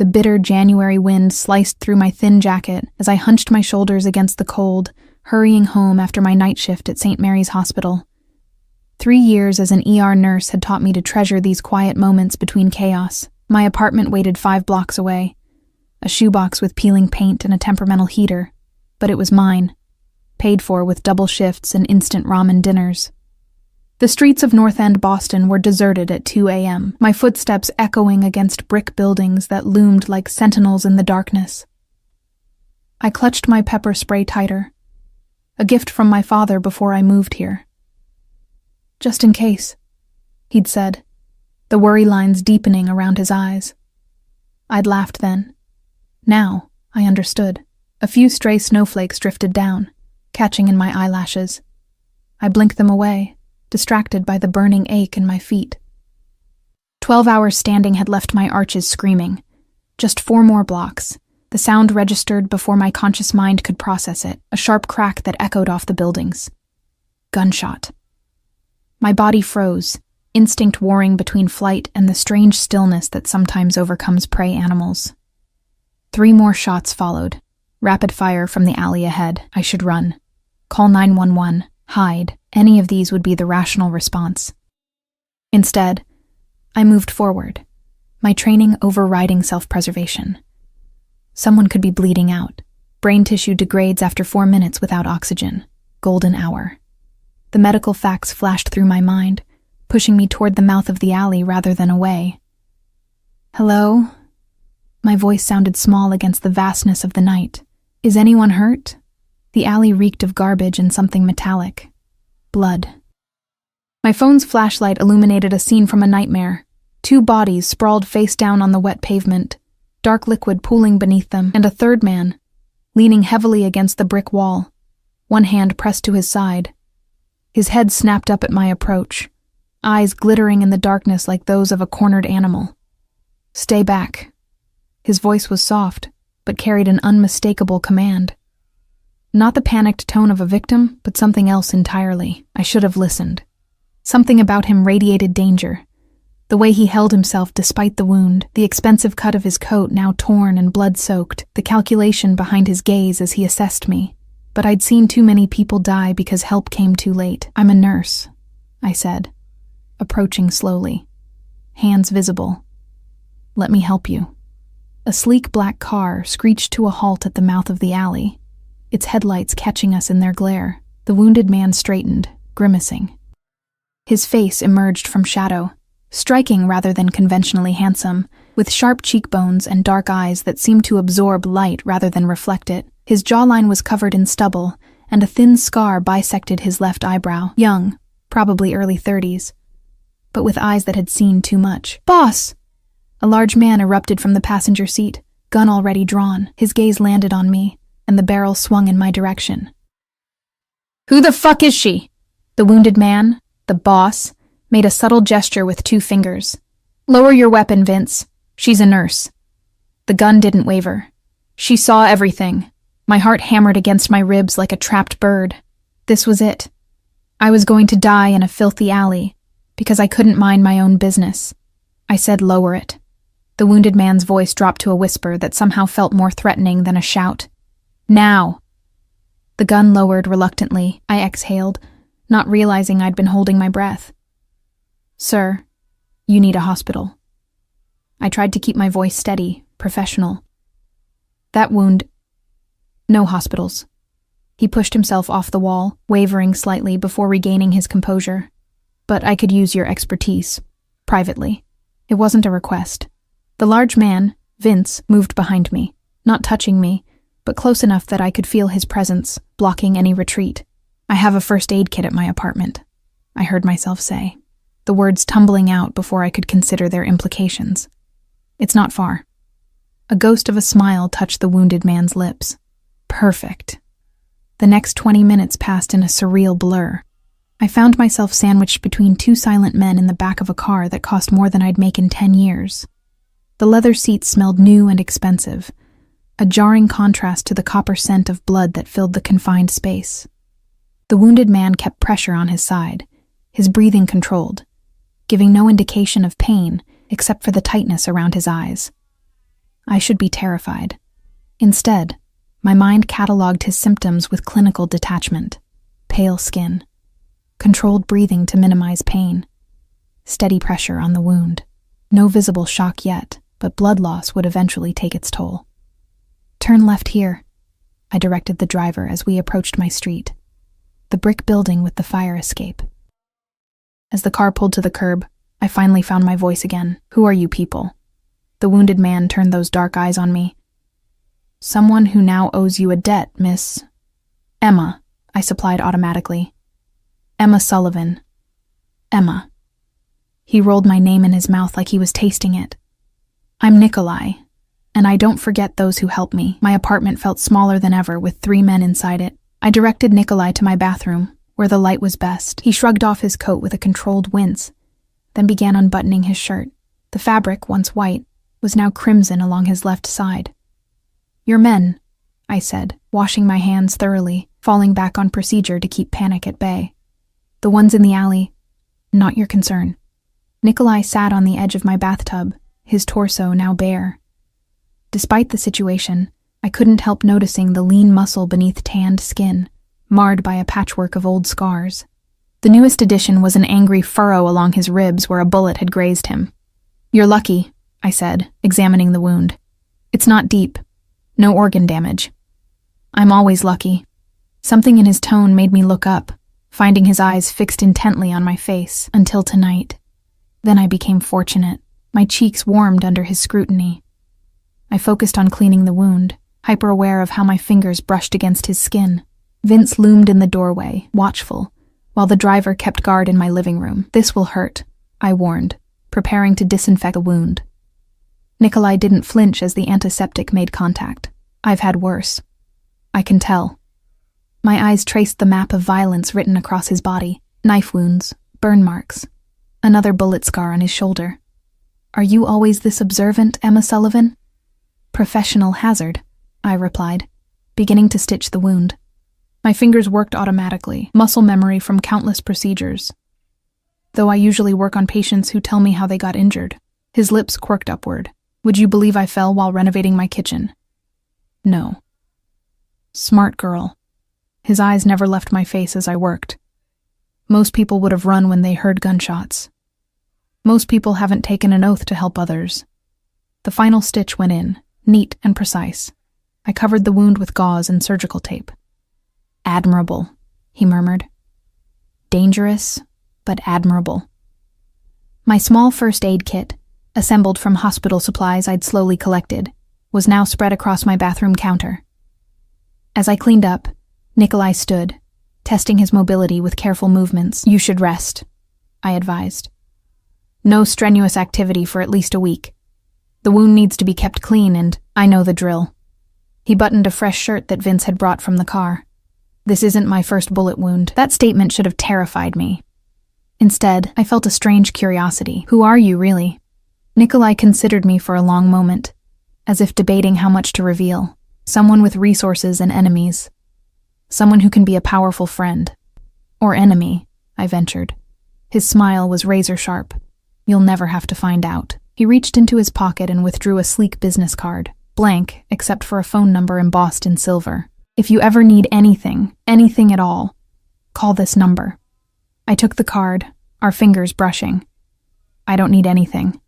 The bitter January wind sliced through my thin jacket as I hunched my shoulders against the cold, hurrying home after my night shift at St. Mary's Hospital. 3 years as an ER nurse had taught me to treasure these quiet moments between chaos. My apartment waited 5 blocks away, a shoebox with peeling paint and a temperamental heater, but it was mine, paid for with double shifts and instant ramen dinners. The streets of North End Boston were deserted at 2 a.m., my footsteps echoing against brick buildings that loomed like sentinels in the darkness. I clutched my pepper spray tighter, a gift from my father before I moved here. "Just in case," he'd said, the worry lines deepening around his eyes. I'd laughed then. Now, I understood. A few stray snowflakes drifted down, catching in my eyelashes. I blinked them away, distracted by the burning ache in my feet. 12 hours standing had left my arches screaming. Just 4 more blocks. The sound registered before my conscious mind could process it, a sharp crack that echoed off the buildings. Gunshot. My body froze, instinct warring between flight and the strange stillness that sometimes overcomes prey animals. 3 more shots followed, rapid fire from the alley ahead. I should run. Call 911, hide. Any of these would be the rational response. Instead, I moved forward, my training overriding self-preservation. Someone could be bleeding out. Brain tissue degrades after 4 minutes without oxygen. Golden hour. The medical facts flashed through my mind, pushing me toward the mouth of the alley rather than away. "Hello?" My voice sounded small against the vastness of the night. "Is anyone hurt?" The alley reeked of garbage and something metallic. Blood. My phone's flashlight illuminated a scene from a nightmare. 2 bodies sprawled face down on the wet pavement, dark liquid pooling beneath them, and a third man, leaning heavily against the brick wall, one hand pressed to his side. His head snapped up at my approach, eyes glittering in the darkness like those of a cornered animal. "Stay back." His voice was soft, but carried an unmistakable command. Not the panicked tone of a victim, but something else entirely. I should have listened. Something about him radiated danger. The way he held himself despite the wound, the expensive cut of his coat now torn and blood-soaked, the calculation behind his gaze as he assessed me. But I'd seen too many people die because help came too late. "I'm a nurse," I said, approaching slowly, hands visible. "Let me help you." A sleek black car screeched to a halt at the mouth of the alley, its headlights catching us in their glare. The wounded man straightened, grimacing. His face emerged from shadow, striking rather than conventionally handsome, with sharp cheekbones and dark eyes that seemed to absorb light rather than reflect it. His jawline was covered in stubble, and a thin scar bisected his left eyebrow. Young, probably early 30s, but with eyes that had seen too much. "Boss!" A large man erupted from the passenger seat, gun already drawn. His gaze landed on me, and the barrel swung in my direction. "Who the fuck is she?" The wounded man, the boss, made a subtle gesture with 2 fingers. "Lower your weapon, Vince. She's a nurse." The gun didn't waver. She saw everything. My heart hammered against my ribs like a trapped bird. This was it. I was going to die in a filthy alley, because I couldn't mind my own business. I said, "Lower it." The wounded man's voice dropped to a whisper that somehow felt more threatening than a shout. "Now!" The gun lowered reluctantly. I exhaled, not realizing I'd been holding my breath. "Sir, you need a hospital." I tried to keep my voice steady, professional. "That wound... No hospitals." He pushed himself off the wall, wavering slightly before regaining his composure. "But I could use your expertise, privately." It wasn't a request. The large man, Vince, moved behind me, not touching me, but close enough that I could feel his presence, blocking any retreat. "I have a first aid kit at my apartment," I heard myself say, the words tumbling out before I could consider their implications. "It's not far." A ghost of a smile touched the wounded man's lips. Perfect. The next 20 minutes passed in a surreal blur. I found myself sandwiched between 2 silent men in the back of a car that cost more than I'd make in 10 years. The leather seats smelled new and expensive, a jarring contrast to the copper scent of blood that filled the confined space. The wounded man kept pressure on his side, his breathing controlled, giving no indication of pain except for the tightness around his eyes. I should be terrified. Instead, my mind cataloged his symptoms with clinical detachment. Pale skin, controlled breathing to minimize pain, steady pressure on the wound. No visible shock yet, but blood loss would eventually take its toll. "Turn left here," I directed the driver as we approached my street. The brick building with the fire escape. As the car pulled to the curb, I finally found my voice again. "Who are you people?" The wounded man turned those dark eyes on me. "Someone who now owes you a debt, Miss..." "Emma," I supplied automatically. "Emma Sullivan. Emma." He rolled my name in his mouth like he was tasting it. "I'm Nikolai, and I don't forget those who helped me." My apartment felt smaller than ever with 3 men inside it. I directed Nikolai to my bathroom, where the light was best. He shrugged off his coat with a controlled wince, then began unbuttoning his shirt. The fabric, once white, was now crimson along his left side. "Your men," I said, washing my hands thoroughly, falling back on procedure to keep panic at bay. "The ones in the alley, not your concern." Nikolai sat on the edge of my bathtub, his torso now bare. Despite the situation, I couldn't help noticing the lean muscle beneath tanned skin, marred by a patchwork of old scars. The newest addition was an angry furrow along his ribs where a bullet had grazed him. "You're lucky," I said, examining the wound. "It's not deep. No organ damage." "I'm always lucky." Something in his tone made me look up, finding his eyes fixed intently on my face, until tonight. Then I became fortunate. My cheeks warmed under his scrutiny. I focused on cleaning the wound, hyper-aware of how my fingers brushed against his skin. Vince loomed in the doorway, watchful, while the driver kept guard in my living room. "This will hurt," I warned, preparing to disinfect the wound. Nikolai didn't flinch as the antiseptic made contact. "I've had worse. I can tell." My eyes traced the map of violence written across his body. Knife wounds, burn marks, another bullet scar on his shoulder. "Are you always this observant, Emma Sullivan?" "Professional hazard," I replied, beginning to stitch the wound. My fingers worked automatically, muscle memory from countless procedures. Though I usually work on patients who tell me how they got injured. His lips quirked upward. "Would you believe I fell while renovating my kitchen?" "No." "Smart girl." His eyes never left my face as I worked. "Most people would have run when they heard gunshots. Most people haven't taken an oath to help others." The final stitch went in, neat and precise. I covered the wound with gauze and surgical tape. "Admirable," he murmured. "Dangerous, but admirable." My small first aid kit, assembled from hospital supplies I'd slowly collected, was now spread across my bathroom counter. As I cleaned up, Nikolai stood, testing his mobility with careful movements. "You should rest," I advised. "No strenuous activity for at least a week. The wound needs to be kept clean, and I know the drill." He buttoned a fresh shirt that Vince had brought from the car. "This isn't my first bullet wound." That statement should have terrified me. Instead, I felt a strange curiosity. "Who are you, really?" Nikolai considered me for a long moment, as if debating how much to reveal. "Someone with resources and enemies. Someone who can be a powerful friend. Or enemy," I ventured. His smile was razor sharp. "You'll never have to find out." He reached into his pocket and withdrew a sleek business card, blank except for a phone number embossed in silver. "If you ever need anything at all, call this number." I took the card, our fingers brushing. "I don't need anything.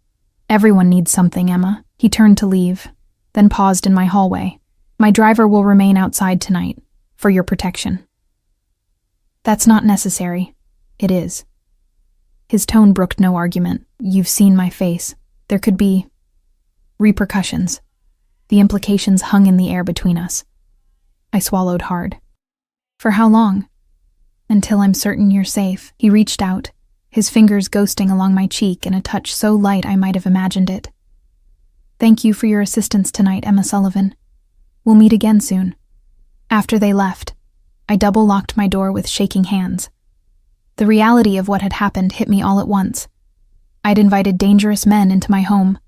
Everyone needs something, Emma." He turned to leave, then paused in my hallway. "My driver will remain outside tonight, for your protection." "That's not necessary." "It is." His tone brooked no argument. "You've seen my face. There could be repercussions." The implications hung in the air between us. I swallowed hard. "For how long?" "Until I'm certain you're safe." He reached out, his fingers ghosting along my cheek in a touch so light I might have imagined it. "Thank you for your assistance tonight, Emma Sullivan. We'll meet again soon." After they left, I double-locked my door with shaking hands. The reality of what had happened hit me all at once. I'd invited dangerous men into my home.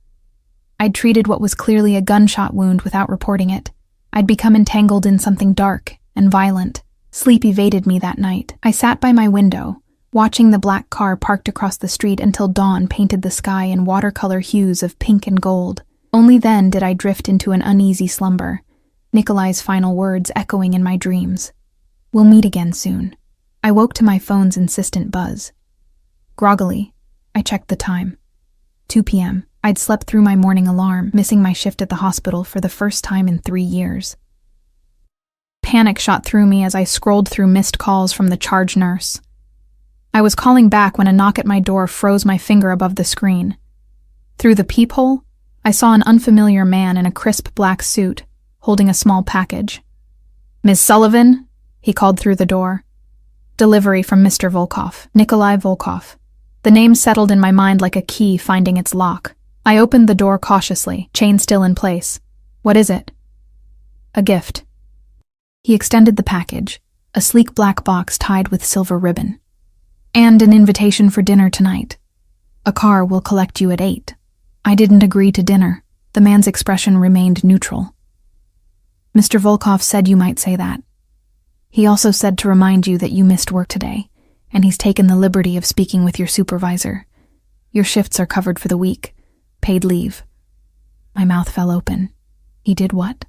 I'd treated what was clearly a gunshot wound without reporting it. I'd become entangled in something dark and violent. Sleep evaded me that night. I sat by my window, watching the black car parked across the street until dawn painted the sky in watercolor hues of pink and gold. Only then did I drift into an uneasy slumber, Nikolai's final words echoing in my dreams. "We'll meet again soon." I woke to my phone's insistent buzz. Groggily, I checked the time. 2 p.m. I'd slept through my morning alarm, missing my shift at the hospital for the first time in 3 years. Panic shot through me as I scrolled through missed calls from the charge nurse. I was calling back when a knock at my door froze my finger above the screen. Through the peephole, I saw an unfamiliar man in a crisp black suit, holding a small package. "Ms. Sullivan?" he called through the door. "Delivery from Mr. Volkov, Nikolai Volkov." The name settled in my mind like a key finding its lock. I opened the door cautiously, chain still in place. "What is it?" "A gift." He extended the package, a sleek black box tied with silver ribbon. "And an invitation for dinner tonight. A car will collect you at 8. I didn't agree to dinner. The man's expression remained neutral. "Mr. Volkov said you might say that. He also said to remind you that you missed work today, and he's taken the liberty of speaking with your supervisor. Your shifts are covered for the week. Paid leave." My mouth fell open. He did what?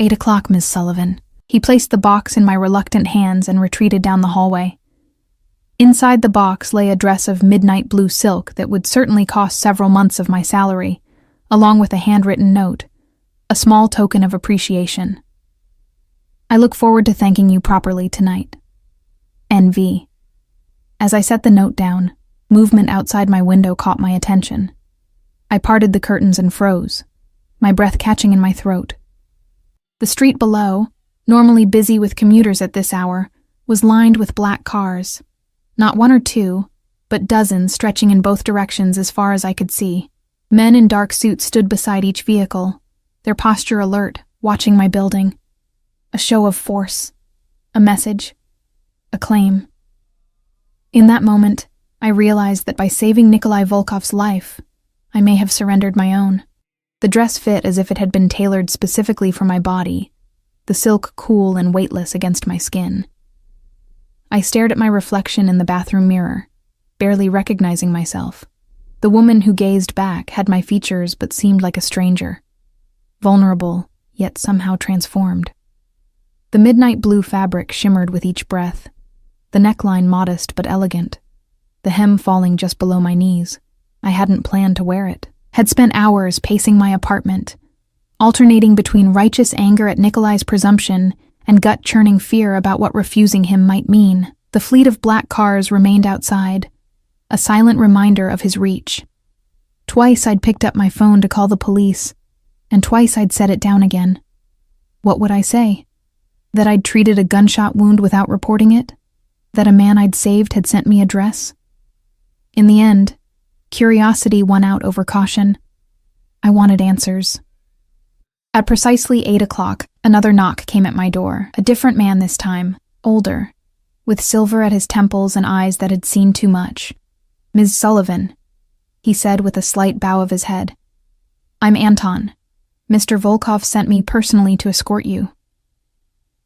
8 o'clock, Ms. Sullivan. He placed the box in my reluctant hands and retreated down the hallway. Inside the box lay a dress of midnight blue silk that would certainly cost several months of my salary, along with a handwritten note, a small token of appreciation. "I look forward to thanking you properly tonight. NV." As I set the note down, movement outside my window caught my attention. I parted the curtains and froze, my breath catching in my throat. The street below, normally busy with commuters at this hour, was lined with black cars. Not one or two, but dozens stretching in both directions as far as I could see. Men in dark suits stood beside each vehicle, their posture alert, watching my building. A show of force, a message, a claim. In that moment, I realized that by saving Nikolai Volkov's life, I may have surrendered my own. The dress fit as if it had been tailored specifically for my body, the silk cool and weightless against my skin. I stared at my reflection in the bathroom mirror, barely recognizing myself. The woman who gazed back had my features but seemed like a stranger. Vulnerable, yet somehow transformed. The midnight blue fabric shimmered with each breath, the neckline modest but elegant, the hem falling just below my knees. I hadn't planned to wear it. Had spent hours pacing my apartment, alternating between righteous anger at Nikolai's presumption and gut-churning fear about what refusing him might mean. The fleet of black cars remained outside, a silent reminder of his reach. Twice I'd picked up my phone to call the police, and twice I'd set it down again. What would I say? That I'd treated a gunshot wound without reporting it? That a man I'd saved had sent me a dress? In the end, curiosity won out over caution. I wanted answers. At precisely 8 o'clock, another knock came at my door. A different man this time, older, with silver at his temples and eyes that had seen too much. "Ms. Sullivan," he said with a slight bow of his head. "I'm Anton. Mr. Volkov sent me personally to escort you."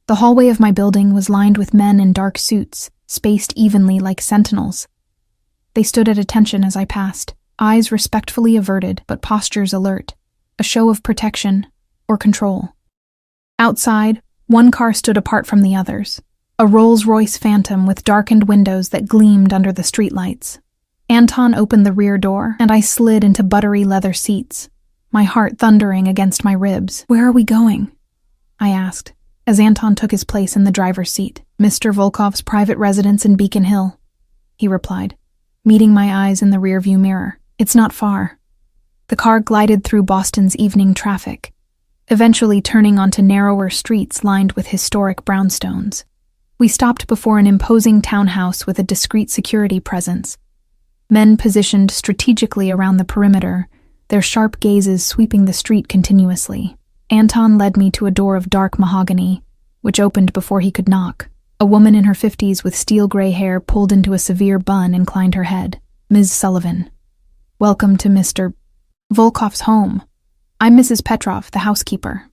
The hallway of my building was lined with men in dark suits, spaced evenly like sentinels. They stood at attention as I passed, eyes respectfully averted but postures alert, a show of protection or control. Outside, one car stood apart from the others, a Rolls-Royce Phantom with darkened windows that gleamed under the streetlights. Anton opened the rear door, and I slid into buttery leather seats, my heart thundering against my ribs. "Where are we going?" I asked, as Anton took his place in the driver's seat. "Mr. Volkov's private residence in Beacon Hill," he replied, meeting my eyes in the rearview mirror. "It's not far." The car glided through Boston's evening traffic, eventually turning onto narrower streets lined with historic brownstones. We stopped before an imposing townhouse with a discreet security presence. Men positioned strategically around the perimeter, their sharp gazes sweeping the street continuously. Anton led me to a door of dark mahogany, which opened before he could knock. A woman in her 50s with steel-gray hair pulled into a severe bun inclined her head. "Ms. Sullivan, welcome to Mr. Volkov's home. I'm Mrs. Petrov, the housekeeper."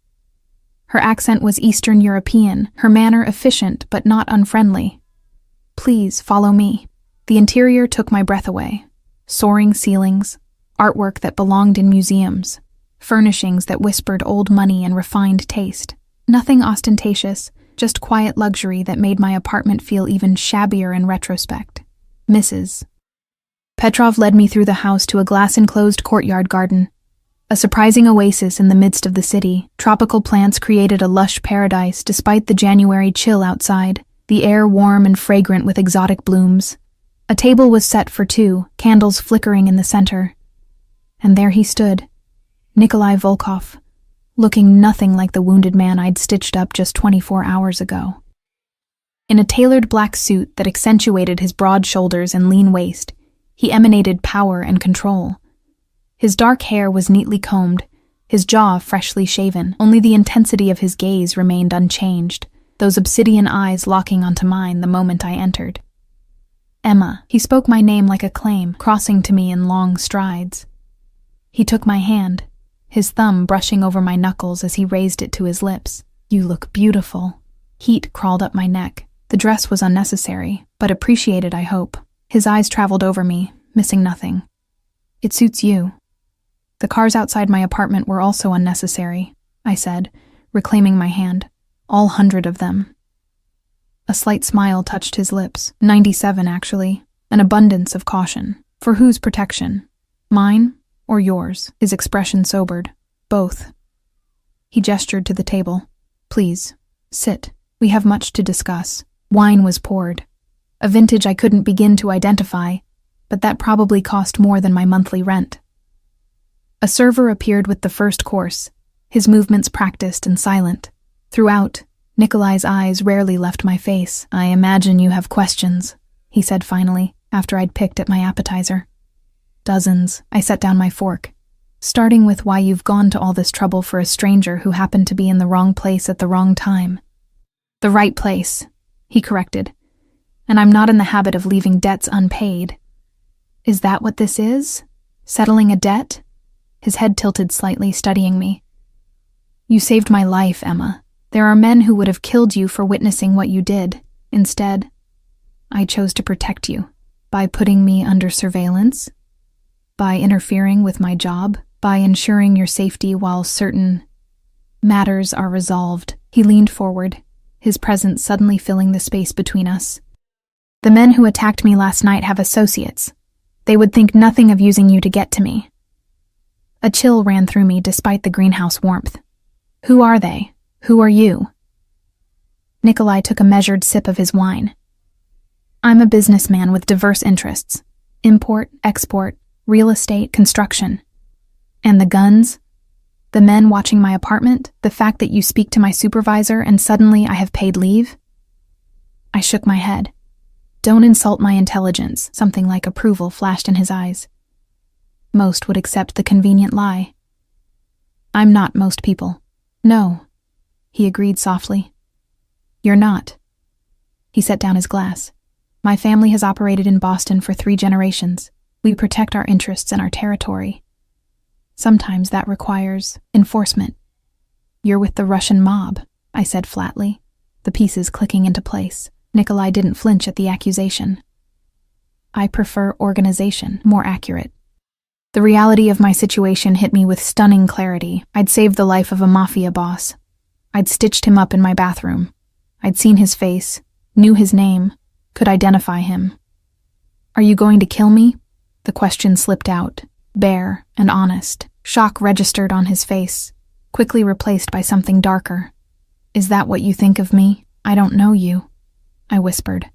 Her accent was Eastern European, her manner efficient but not unfriendly. "Please follow me." The interior took my breath away. Soaring ceilings, artwork that belonged in museums, furnishings that whispered old money and refined taste. Nothing ostentatious, just quiet luxury that made my apartment feel even shabbier in retrospect. Mrs. Petrov led me through the house to a glass-enclosed courtyard garden. A surprising oasis in the midst of the city, tropical plants created a lush paradise despite the January chill outside, the air warm and fragrant with exotic blooms. A table was set for two, candles flickering in the center. And there he stood, Nikolai Volkov, looking nothing like the wounded man I'd stitched up just 24 hours ago. In a tailored black suit that accentuated his broad shoulders and lean waist, he emanated power and control. His dark hair was neatly combed, his jaw freshly shaven. Only the intensity of his gaze remained unchanged, those obsidian eyes locking onto mine the moment I entered. Emma, he spoke my name like a claim, crossing to me in long strides. He took my hand, his thumb brushing over my knuckles as he raised it to his lips. You look beautiful. Heat crawled up my neck. The dress was unnecessary, but appreciated, I hope. His eyes traveled over me, missing nothing. It suits you. The cars outside my apartment were also unnecessary, I said, reclaiming my hand. All 100 of them. A slight smile touched his lips. 97, actually. An abundance of caution. For whose protection? Mine or yours? His expression sobered. Both. He gestured to the table. Please, sit. We have much to discuss. Wine was poured. A vintage I couldn't begin to identify, but that probably cost more than my monthly rent. A server appeared with the first course, his movements practiced and silent. Throughout, Nikolai's eyes rarely left my face. I imagine you have questions, he said finally, after I'd picked at my appetizer. Dozens. I set down my fork, starting with why you've gone to all this trouble for a stranger who happened to be in the wrong place at the wrong time. The right place, he corrected. And I'm not in the habit of leaving debts unpaid. Is that what this is? Settling a debt? His head tilted slightly, studying me. You saved my life, Emma. There are men who would have killed you for witnessing what you did. Instead, I chose to protect you. By putting me under surveillance? By interfering with my job? By ensuring your safety while certain matters are resolved? He leaned forward, his presence suddenly filling the space between us. The men who attacked me last night have associates. They would think nothing of using you to get to me. A chill ran through me despite the greenhouse warmth. Who are they? Who are you? Nikolai took a measured sip of his wine. I'm a businessman with diverse interests. Import, export, real estate, construction. And the guns? The men watching my apartment? The fact that you speak to my supervisor and suddenly I have paid leave? I shook my head. Don't insult my intelligence, something like approval flashed in his eyes. Most would accept the convenient lie. I'm not most people. No, he agreed softly. You're not. He set down his glass. My family has operated in Boston for 3 generations. We protect our interests and our territory. Sometimes that requires enforcement. You're with the Russian mob, I said flatly, the pieces clicking into place. Nikolai didn't flinch at the accusation. I prefer organization, more accurate. The reality of my situation hit me with stunning clarity. I'd saved the life of a Mafia boss. I'd stitched him up in my bathroom. I'd seen his face, knew his name, could identify him. Are you going to kill me? The question slipped out, bare and honest. Shock registered on his face, quickly replaced by something darker. Is that what you think of me? I don't know you, I whispered.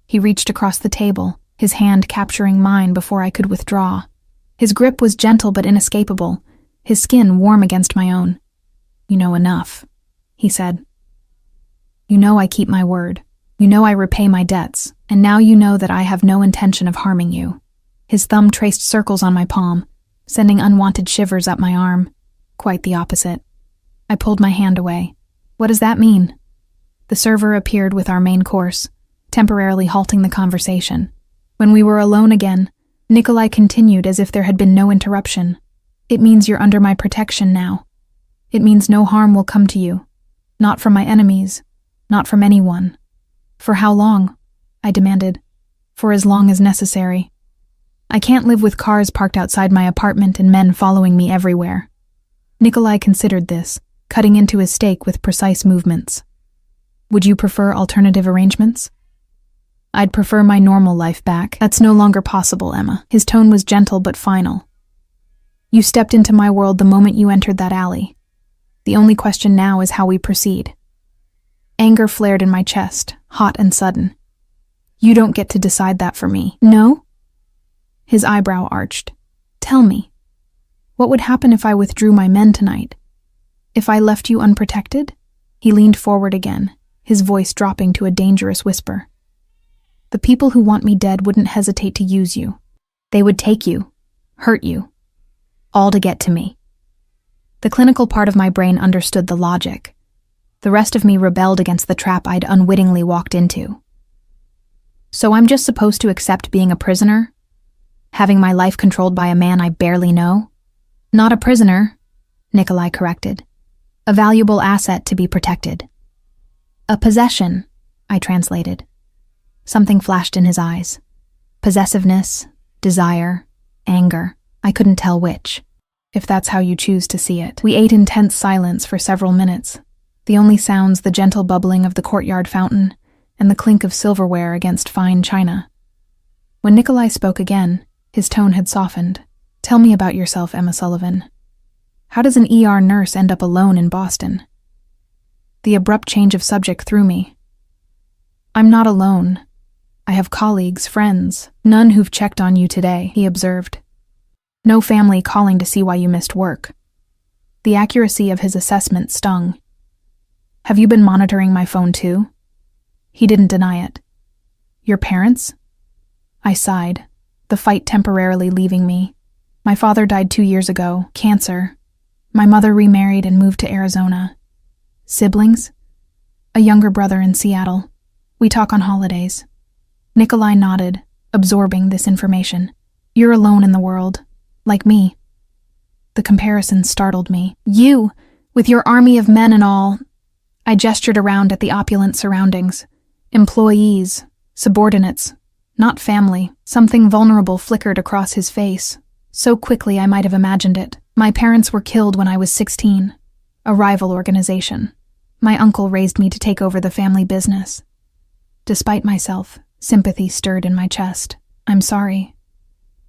He reached across the table, his hand capturing mine before I could withdraw. His grip was gentle but inescapable, his skin warm against my own. You know enough, he said. You know I keep my word. You know I repay my debts, and now you know that I have no intention of harming you. His thumb traced circles on my palm, sending unwanted shivers up my arm. Quite the opposite. I pulled my hand away. What does that mean? The server appeared with our main course, temporarily halting the conversation. When we were alone again, Nikolai continued as if there had been no interruption. It means you're under my protection now. It means no harm will come to you. Not from my enemies. Not from anyone. For how long? I demanded. For as long as necessary. I can't live with cars parked outside my apartment and men following me everywhere. Nikolai considered this, cutting into his steak with precise movements. Would you prefer alternative arrangements? I'd prefer my normal life back. That's no longer possible, Emma. His tone was gentle but final. You stepped into my world the moment you entered that alley. The only question now is how we proceed. Anger flared in my chest, hot and sudden. You don't get to decide that for me. No? His eyebrow arched. Tell me, what would happen if I withdrew my men tonight? If I left you unprotected? He leaned forward again, his voice dropping to a dangerous whisper. The people who want me dead wouldn't hesitate to use you. They would take you, hurt you, all to get to me. The clinical part of my brain understood the logic. The rest of me rebelled against the trap I'd unwittingly walked into. So I'm just supposed to accept being a prisoner? Having my life controlled by a man I barely know? Not a prisoner, Nikolai corrected. A valuable asset to be protected. A possession, I translated. Something flashed in his eyes. Possessiveness, desire, anger. I couldn't tell which, if that's how you choose to see it. We ate in tense silence for several minutes. The only sounds the gentle bubbling of the courtyard fountain and the clink of silverware against fine china. When Nikolai spoke again, his tone had softened. Tell me about yourself, Emma Sullivan. How does an ER nurse end up alone in Boston? The abrupt change of subject threw me. I'm not alone. I have colleagues, friends, none who've checked on you today, he observed. No family calling to see why you missed work. The accuracy of his assessment stung. Have you been monitoring my phone too? He didn't deny it. Your parents? I sighed, the fight temporarily leaving me. My father died 2 years ago, cancer. My mother remarried and moved to Arizona. Siblings? A younger brother in Seattle. We talk on holidays. Nikolai nodded, absorbing this information. You're alone in the world, like me. The comparison startled me. You, with your army of men and all. I gestured around at the opulent surroundings. Employees, subordinates, not family. Something vulnerable flickered across his face. So quickly I might have imagined it. My parents were killed when I was 16. A rival organization. My uncle raised me to take over the family business. Despite myself, sympathy stirred in my chest. I'm sorry.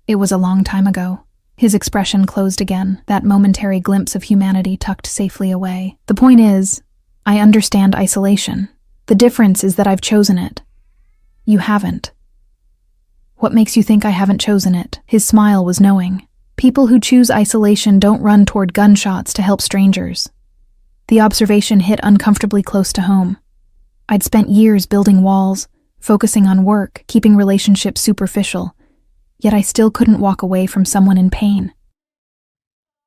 It was a long time ago. His expression closed again, that momentary glimpse of humanity tucked safely away. The point is, I understand isolation. The difference is that I've chosen it. You haven't. What makes you think I haven't chosen it? His smile was knowing. People who choose isolation don't run toward gunshots to help strangers. The observation hit uncomfortably close to home. I'd spent years building walls, focusing on work, keeping relationships superficial, yet I still couldn't walk away from someone in pain.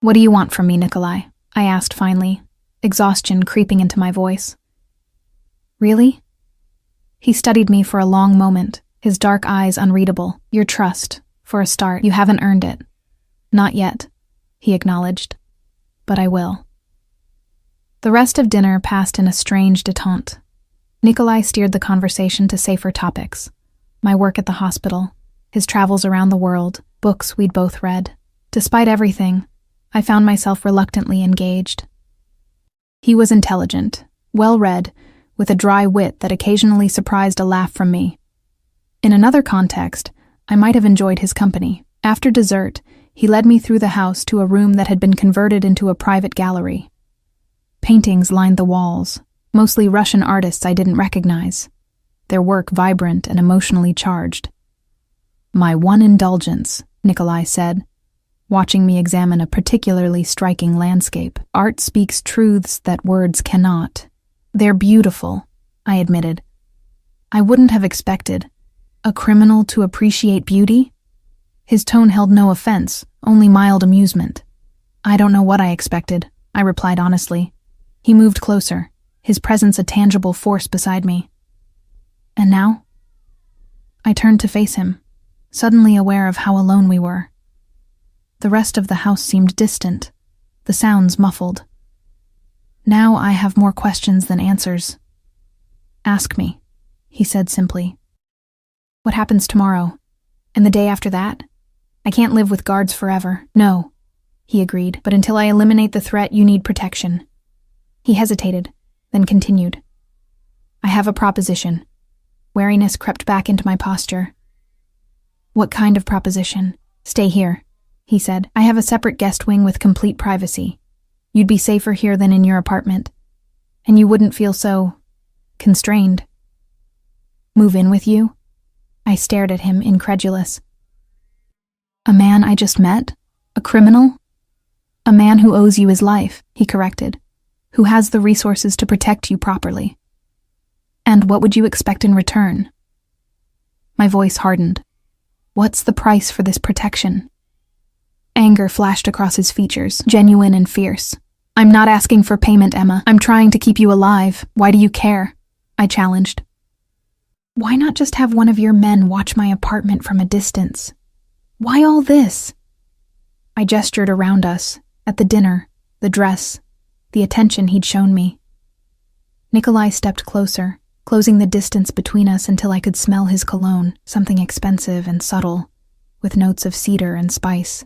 What do you want from me, Nikolai? I asked finally, exhaustion creeping into my voice. Really? He studied me for a long moment, his dark eyes unreadable. Your trust, for a start. You haven't earned it. Not yet, he acknowledged. But I will. The rest of dinner passed in a strange detente. Nikolai steered the conversation to safer topics. My work at the hospital, his travels around the world, books we'd both read. Despite everything, I found myself reluctantly engaged. He was intelligent, well-read, with a dry wit that occasionally surprised a laugh from me. In another context, I might have enjoyed his company. After dessert, he led me through the house to a room that had been converted into a private gallery. Paintings lined the walls, mostly Russian artists I didn't recognize, their work vibrant and emotionally charged. My one indulgence, Nikolai said, watching me examine a particularly striking landscape. Art speaks truths that words cannot. They're beautiful, I admitted. I wouldn't have expected. A criminal to appreciate beauty? His tone held no offense, only mild amusement. I don't know what I expected, I replied honestly. He moved closer, his presence a tangible force beside me. And now? I turned to face him, suddenly aware of how alone we were. The rest of the house seemed distant, the sounds muffled. Now I have more questions than answers. Ask me, he said simply. What happens tomorrow? And the day after that? I can't live with guards forever. No. he agreed. But until I eliminate the threat, you need protection. He hesitated, then continued. I have a proposition. Wariness crept back into my posture. What kind of proposition? Stay here, he said. I have a separate guest wing with complete privacy. You'd be safer here than in your apartment. And you wouldn't feel so constrained. Move in with you? I stared at him, incredulous. A man I just met? A criminal? A man who owes you his life, he corrected, who has the resources to protect you properly. And what would you expect in return? My voice hardened. What's the price for this protection? Anger flashed across his features, genuine and fierce. I'm not asking for payment, Emma. I'm trying to keep you alive. Why do you care? I challenged. Why not just have one of your men watch my apartment from a distance? Why all this? I gestured around us, at the dinner, the dress, the attention he'd shown me. Nikolai stepped closer, closing the distance between us until I could smell his cologne, something expensive and subtle, with notes of cedar and spice.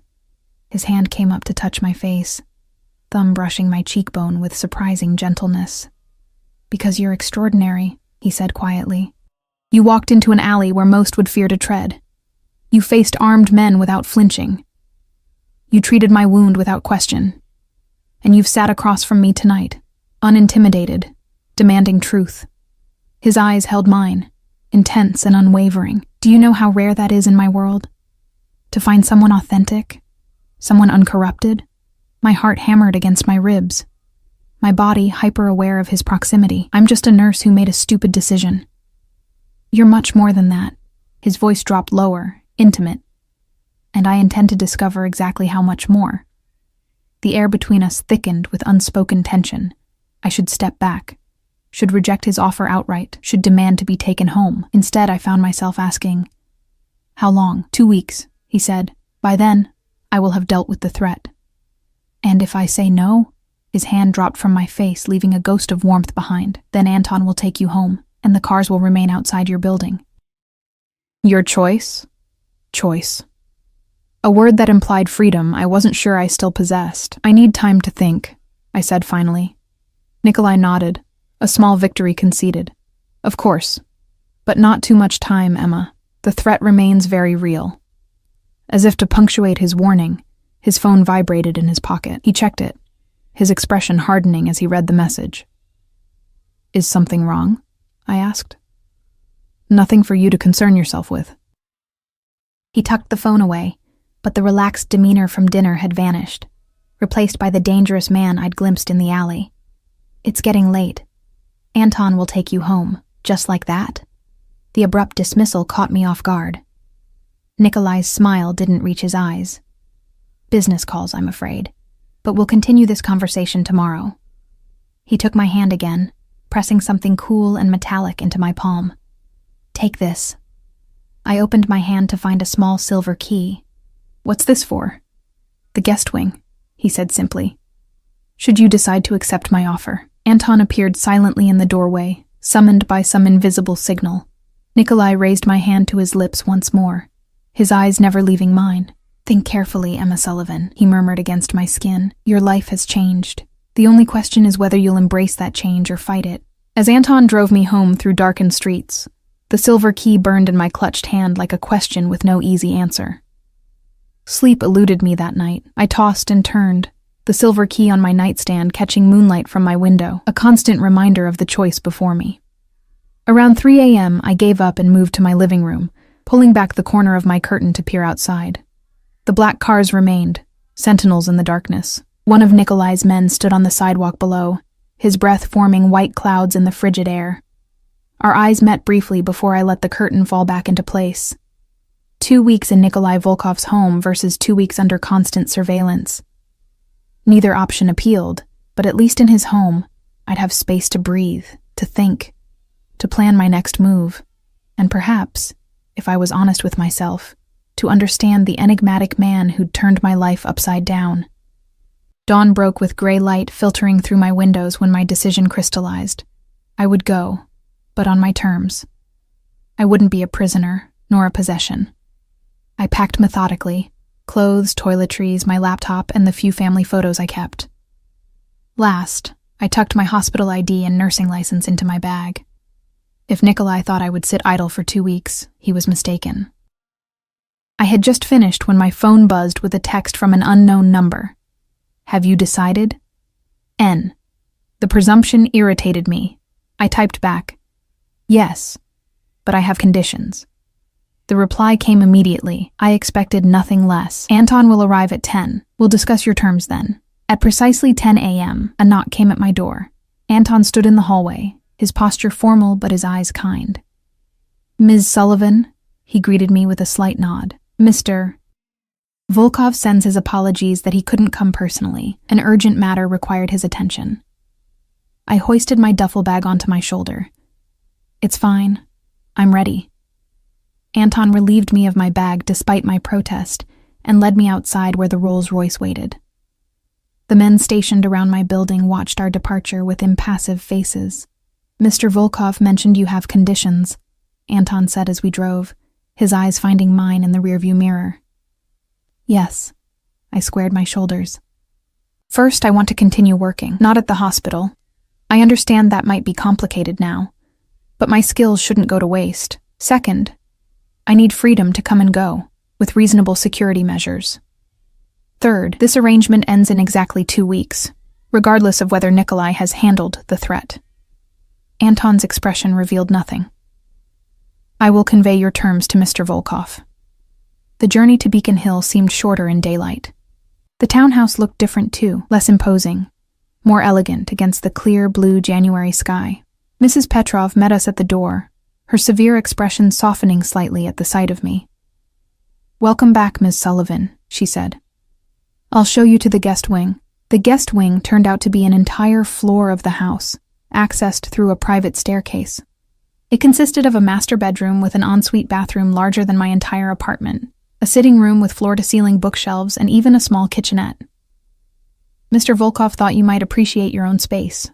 His hand came up to touch my face, thumb brushing my cheekbone with surprising gentleness. Because you're extraordinary, he said quietly. You walked into an alley where most would fear to tread. You faced armed men without flinching. You treated my wound without question. And you've sat across from me tonight, unintimidated, demanding truth. His eyes held mine, intense and unwavering. Do you know how rare that is in my world? To find someone authentic, someone uncorrupted? My heart hammered against my ribs, my body hyper-aware of his proximity. I'm just a nurse who made a stupid decision. You're much more than that. His voice dropped lower, intimate, and I intend to discover exactly how much more. The air between us thickened with unspoken tension. I should step back, should reject his offer outright, should demand to be taken home. Instead, I found myself asking, how long? 2 weeks, he said. By then, I will have dealt with the threat. And if I say no, his hand dropped from my face, leaving a ghost of warmth behind. Then Anton will take you home, and the cars will remain outside your building. Your choice? Choice. A word that implied freedom I wasn't sure I still possessed. I need time to think, I said finally. Nikolai nodded, a small victory conceded. Of course. But not too much time, Emma. The threat remains very real. As if to punctuate his warning, his phone vibrated in his pocket. He checked it, his expression hardening as he read the message. Is something wrong? I asked. Nothing for you to concern yourself with. He tucked the phone away, but the relaxed demeanor from dinner had vanished, replaced by the dangerous man I'd glimpsed in the alley. It's getting late. Anton will take you home, just like that. The abrupt dismissal caught me off guard. Nikolai's smile didn't reach his eyes. Business calls, I'm afraid, but we'll continue this conversation tomorrow. He took my hand again, pressing something cool and metallic into my palm. Take this. I opened my hand to find a small silver key. What's this for? The guest wing, he said simply. Should you decide to accept my offer. Anton appeared silently in the doorway, summoned by some invisible signal. Nikolai raised my hand to his lips once more, his eyes never leaving mine. Think carefully, Emma Sullivan, he murmured against my skin. Your life has changed. The only question is whether you'll embrace that change or fight it. As Anton drove me home through darkened streets, the silver key burned in my clutched hand like a question with no easy answer. Sleep eluded me that night. I tossed and turned, the silver key on my nightstand catching moonlight from my window, a constant reminder of the choice before me. Around 3 a.m., I gave up and moved to my living room, pulling back the corner of my curtain to peer outside. The black cars remained, sentinels in the darkness. One of Nikolai's men stood on the sidewalk below, his breath forming white clouds in the frigid air. Our eyes met briefly before I let the curtain fall back into place. 2 weeks in Nikolai Volkov's home versus 2 weeks under constant surveillance. Neither option appealed, but at least in his home, I'd have space to breathe, to think, to plan my next move, and perhaps, if I was honest with myself, to understand the enigmatic man who'd turned my life upside down. Dawn broke with gray light filtering through my windows when my decision crystallized. I would go, but on my terms. I wouldn't be a prisoner, nor a possession. I packed methodically, clothes, toiletries, my laptop, and the few family photos I kept. Last, I tucked my hospital ID and nursing license into my bag. If Nikolai thought I would sit idle for 2 weeks, he was mistaken. I had just finished when my phone buzzed with a text from an unknown number. "Have you decided?" N. The presumption irritated me. I typed back, "Yes, but I have conditions." The reply came immediately. I expected nothing less. "Anton will arrive at 10. We'll discuss your terms then." At precisely 10 a.m., a knock came at my door. Anton stood in the hallway, his posture formal but his eyes kind. "Ms. Sullivan?" He greeted me with a slight nod. "Mr. Volkov sends his apologies that he couldn't come personally. An urgent matter required his attention." I hoisted my duffel bag onto my shoulder. "It's fine. I'm ready." Anton relieved me of my bag despite my protest and led me outside where the Rolls-Royce waited. The men stationed around my building watched our departure with impassive faces. "Mr. Volkov mentioned you have conditions," Anton said as we drove, his eyes finding mine in the rearview mirror. "Yes," I squared my shoulders. "First, I want to continue working, not at the hospital. I understand that might be complicated now, but my skills shouldn't go to waste. Second, I need freedom to come and go, with reasonable security measures. Third, this arrangement ends in exactly 2 weeks, regardless of whether Nikolai has handled the threat." Anton's expression revealed nothing. "I will convey your terms to Mr. Volkov." The journey to Beacon Hill seemed shorter in daylight. The townhouse looked different too, less imposing, more elegant against the clear blue January sky. Mrs. Petrov met us at the door, her severe expression softening slightly at the sight of me. "Welcome back, Ms. Sullivan," she said. "I'll show you to the guest wing." The guest wing turned out to be an entire floor of the house, accessed through a private staircase. It consisted of a master bedroom with an ensuite bathroom larger than my entire apartment, a sitting room with floor-to-ceiling bookshelves, and even a small kitchenette. "Mr. Volkov thought you might appreciate your own space,"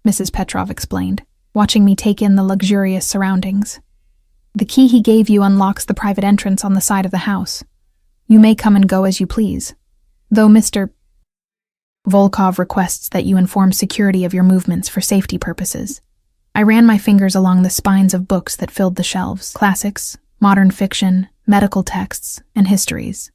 Mrs. Petrov explained, watching me take in the luxurious surroundings. "The key he gave you unlocks the private entrance on the side of the house. You may come and go as you please, though Mr. Volkov requests that you inform security of your movements for safety purposes." I ran my fingers along the spines of books that filled the shelves: classics, modern fiction, medical texts, and histories.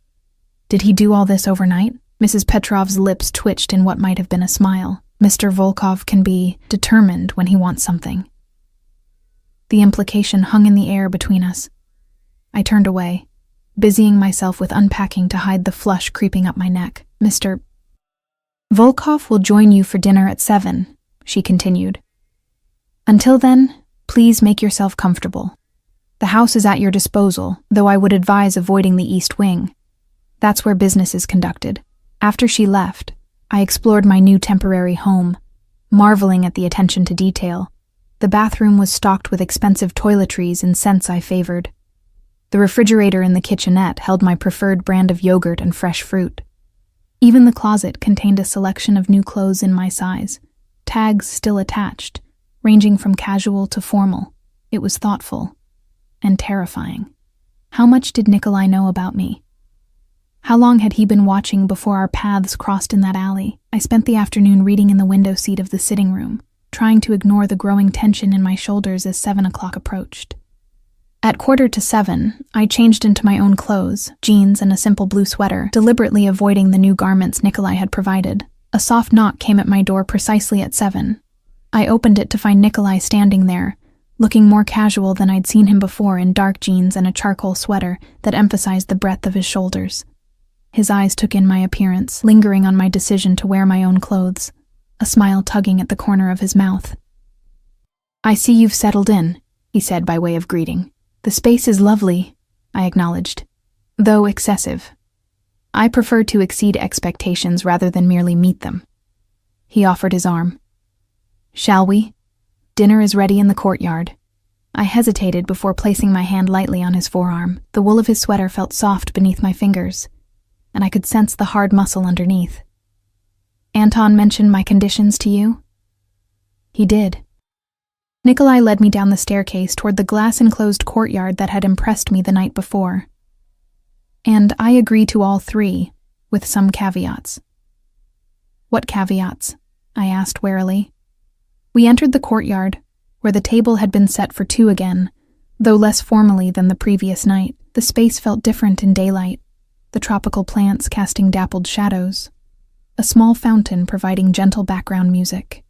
Did he do all this overnight? Mrs. Petrov's lips twitched in what might have been a smile. Mr. Volkov can be determined when he wants something. The implication hung in the air between us. I turned away, busying myself with unpacking to hide the flush creeping up my neck. "Mr. Volkov will join you for dinner at 7, she continued. "Until then, please make yourself comfortable. The house is at your disposal, though I would advise avoiding the East Wing. That's where business is conducted." After she left, I explored my new temporary home, marveling at the attention to detail. The bathroom was stocked with expensive toiletries and scents I favored. The refrigerator in the kitchenette held my preferred brand of yogurt and fresh fruit. Even the closet contained a selection of new clothes in my size, tags still attached, ranging from casual to formal. It was thoughtful and terrifying. How much did Nikolai know about me? How long had he been watching before our paths crossed in that alley? I spent the afternoon reading in the window seat of the sitting room, trying to ignore the growing tension in my shoulders as 7 o'clock approached. At 6:45, I changed into my own clothes, jeans and a simple blue sweater, deliberately avoiding the new garments Nikolai had provided. A soft knock came at my door precisely at 7. I opened it to find Nikolai standing there, looking more casual than I'd seen him before in dark jeans and a charcoal sweater that emphasized the breadth of his shoulders. His eyes took in my appearance, lingering on my decision to wear my own clothes, a smile tugging at the corner of his mouth. "I see you've settled in," he said by way of greeting. "The space is lovely," I acknowledged, though excessive. I prefer to exceed expectations rather than merely meet them. He offered his arm. "Shall we? Dinner is ready in the courtyard." I hesitated before placing my hand lightly on his forearm. The wool of his sweater felt soft beneath my fingers, and I could sense the hard muscle underneath. "Anton mentioned my conditions to you?" He did. Nikolai led me down the staircase toward the glass-enclosed courtyard that had impressed me the night before. And I agree to all three, with some caveats. What caveats? I asked warily. We entered the courtyard, where the table had been set for two again, though less formally than the previous night. The space felt different in daylight, the tropical plants casting dappled shadows, a small fountain providing gentle background music.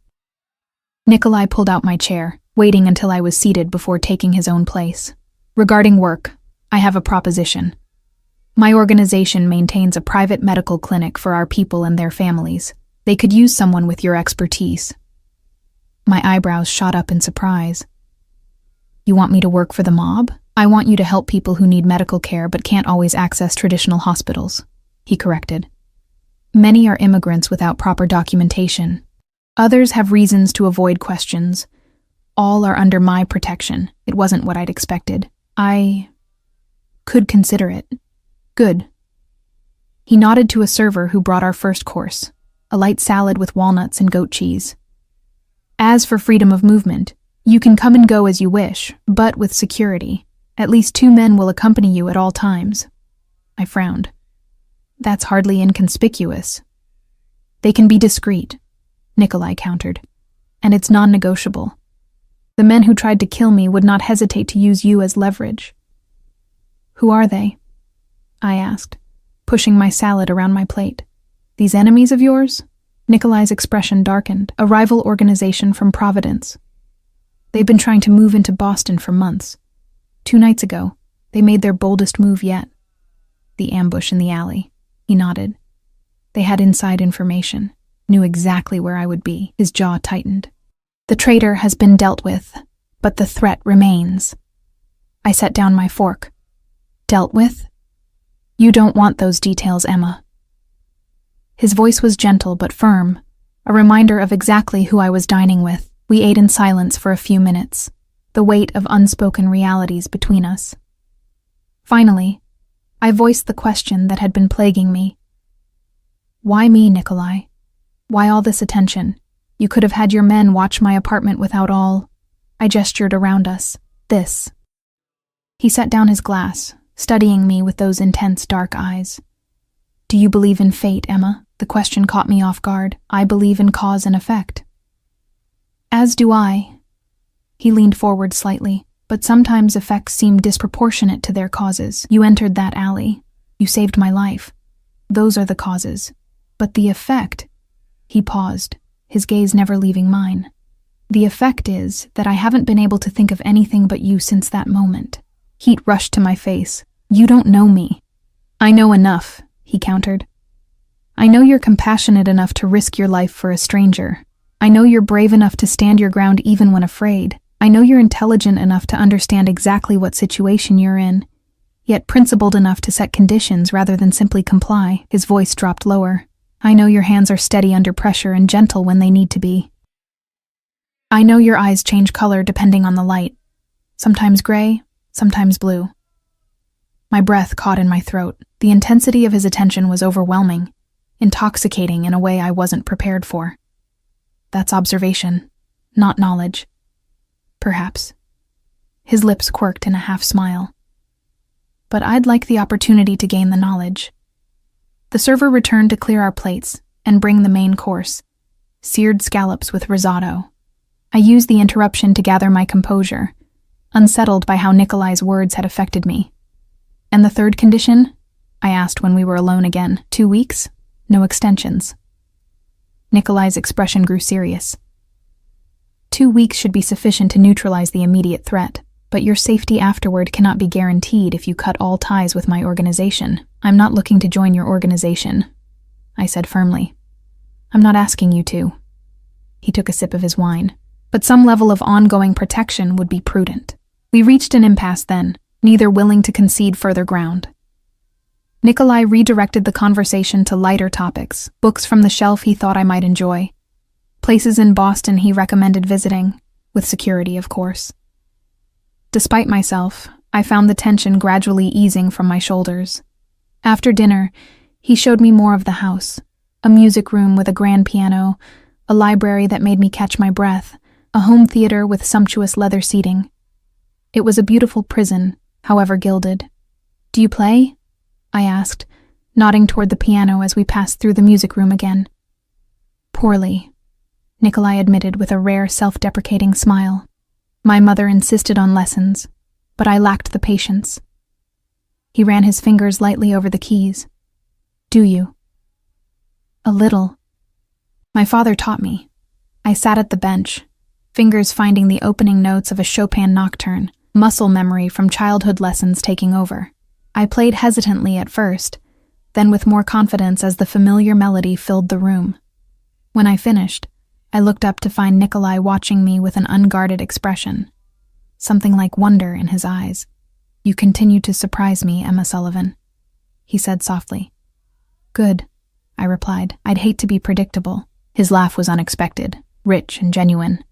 Nikolai pulled out my chair, waiting until I was seated before taking his own place. Regarding work, I have a proposition. My organization maintains a private medical clinic for our people and their families. They could use someone with your expertise. My eyebrows shot up in surprise. You want me to work for the mob? I want you to help people who need medical care but can't always access traditional hospitals, he corrected. Many are immigrants without proper documentation. Others have reasons to avoid questions. All are under my protection. It wasn't what I'd expected. I could consider it. Good. He nodded to a server who brought our first course, a light salad with walnuts and goat cheese. As for freedom of movement, you can come and go as you wish, but with security. At least 2 men will accompany you at all times. I frowned. That's hardly inconspicuous. They can be discreet, Nikolai countered, and it's non-negotiable. The men who tried to kill me would not hesitate to use you as leverage. Who are they? I asked, pushing my salad around my plate. These enemies of yours? Nikolai's expression darkened. A rival organization from Providence. They've been trying to move into Boston for months. 2 nights ago, they made their boldest move yet. The ambush in the alley. He nodded. They had inside information, knew exactly where I would be. His jaw tightened. The traitor has been dealt with, but the threat remains. I set down my fork. Dealt with? You don't want those details, Emma. His voice was gentle but firm, a reminder of exactly who I was dining with. We ate in silence for a few minutes, the weight of unspoken realities between us. Finally, I voiced the question that had been plaguing me. Why me, Nikolai? Why all this attention? You could have had your men watch my apartment without all. I gestured around us. This. He set down his glass, studying me with those intense dark eyes. Do you believe in fate, Emma? The question caught me off guard. I believe in cause and effect. As do I. He leaned forward slightly, but sometimes effects seem disproportionate to their causes. You entered that alley. You saved my life. Those are the causes. But the effect... He paused, his gaze never leaving mine. The effect is that I haven't been able to think of anything but you since that moment. Heat rushed to my face. You don't know me. I know enough, he countered. I know you're compassionate enough to risk your life for a stranger. I know you're brave enough to stand your ground even when afraid. I know you're intelligent enough to understand exactly what situation you're in, yet principled enough to set conditions rather than simply comply. His voice dropped lower. I know your hands are steady under pressure and gentle when they need to be. I know your eyes change color depending on the light, sometimes gray, sometimes blue. My breath caught in my throat. The intensity of his attention was overwhelming, intoxicating in a way I wasn't prepared for. That's observation, not knowledge. Perhaps. His lips quirked in a half-smile. But I'd like the opportunity to gain the knowledge. The server returned to clear our plates and bring the main course, seared scallops with risotto. I used the interruption to gather my composure, unsettled by how Nikolai's words had affected me. And the third condition? I asked when we were alone again. 2 weeks? No extensions. Nikolai's expression grew serious. 2 weeks should be sufficient to neutralize the immediate threat, but your safety afterward cannot be guaranteed if you cut all ties with my organization. I'm not looking to join your organization, I said firmly. I'm not asking you to. He took a sip of his wine. But some level of ongoing protection would be prudent. We reached an impasse then, neither willing to concede further ground. Nikolai redirected the conversation to lighter topics, books from the shelf he thought I might enjoy, places in Boston he recommended visiting, with security, of course. Despite myself, I found the tension gradually easing from my shoulders. After dinner, he showed me more of the house, a music room with a grand piano, a library that made me catch my breath, a home theater with sumptuous leather seating. It was a beautiful prison, however gilded. Do you play? I asked, nodding toward the piano as we passed through the music room again. Poorly, Nikolai admitted with a rare self-deprecating smile. My mother insisted on lessons, but I lacked the patience. He ran his fingers lightly over the keys. Do you? A little. My father taught me. I sat at the bench, fingers finding the opening notes of a Chopin nocturne, muscle memory from childhood lessons taking over. I played hesitantly at first, then with more confidence as the familiar melody filled the room. When I finished, I looked up to find Nikolai watching me with an unguarded expression, something like wonder in his eyes. You continue to surprise me, Emma Sullivan, he said softly. Good, I replied. I'd hate to be predictable. His laugh was unexpected, rich and genuine.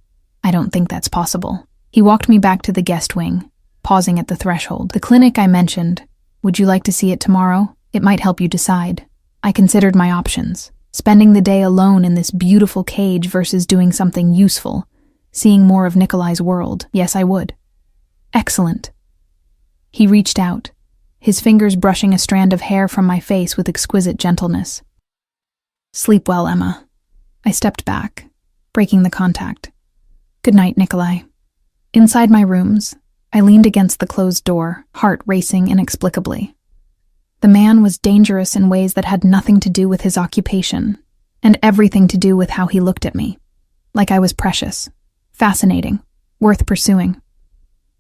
I don't think that's possible. He walked me back to the guest wing, pausing at the threshold. The clinic I mentioned. Would you like to see it tomorrow? It might help you decide. I considered my options. Spending the day alone in this beautiful cage versus doing something useful. Seeing more of Nikolai's world. Yes, I would. Excellent. He reached out, his fingers brushing a strand of hair from my face with exquisite gentleness. Sleep well, Emma. I stepped back, breaking the contact. Good night, Nikolai. Inside my rooms, I leaned against the closed door, heart racing inexplicably. The man was dangerous in ways that had nothing to do with his occupation, and everything to do with how he looked at me. Like I was precious, fascinating, worth pursuing.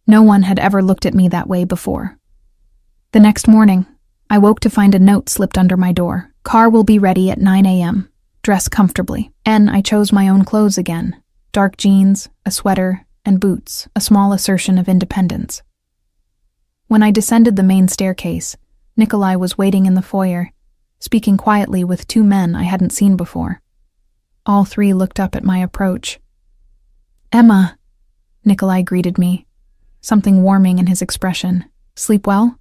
No one had ever looked at me that way before. The next morning, I woke to find a note slipped under my door. Car will be ready at 9 a.m. Dress comfortably. And I chose my own clothes again. Dark jeans, a sweater, and boots, a small assertion of independence. When I descended the main staircase, Nikolai was waiting in the foyer, speaking quietly with two men I hadn't seen before. All three looked up at my approach. Emma, Nikolai greeted me, something warming in his expression. Sleep well?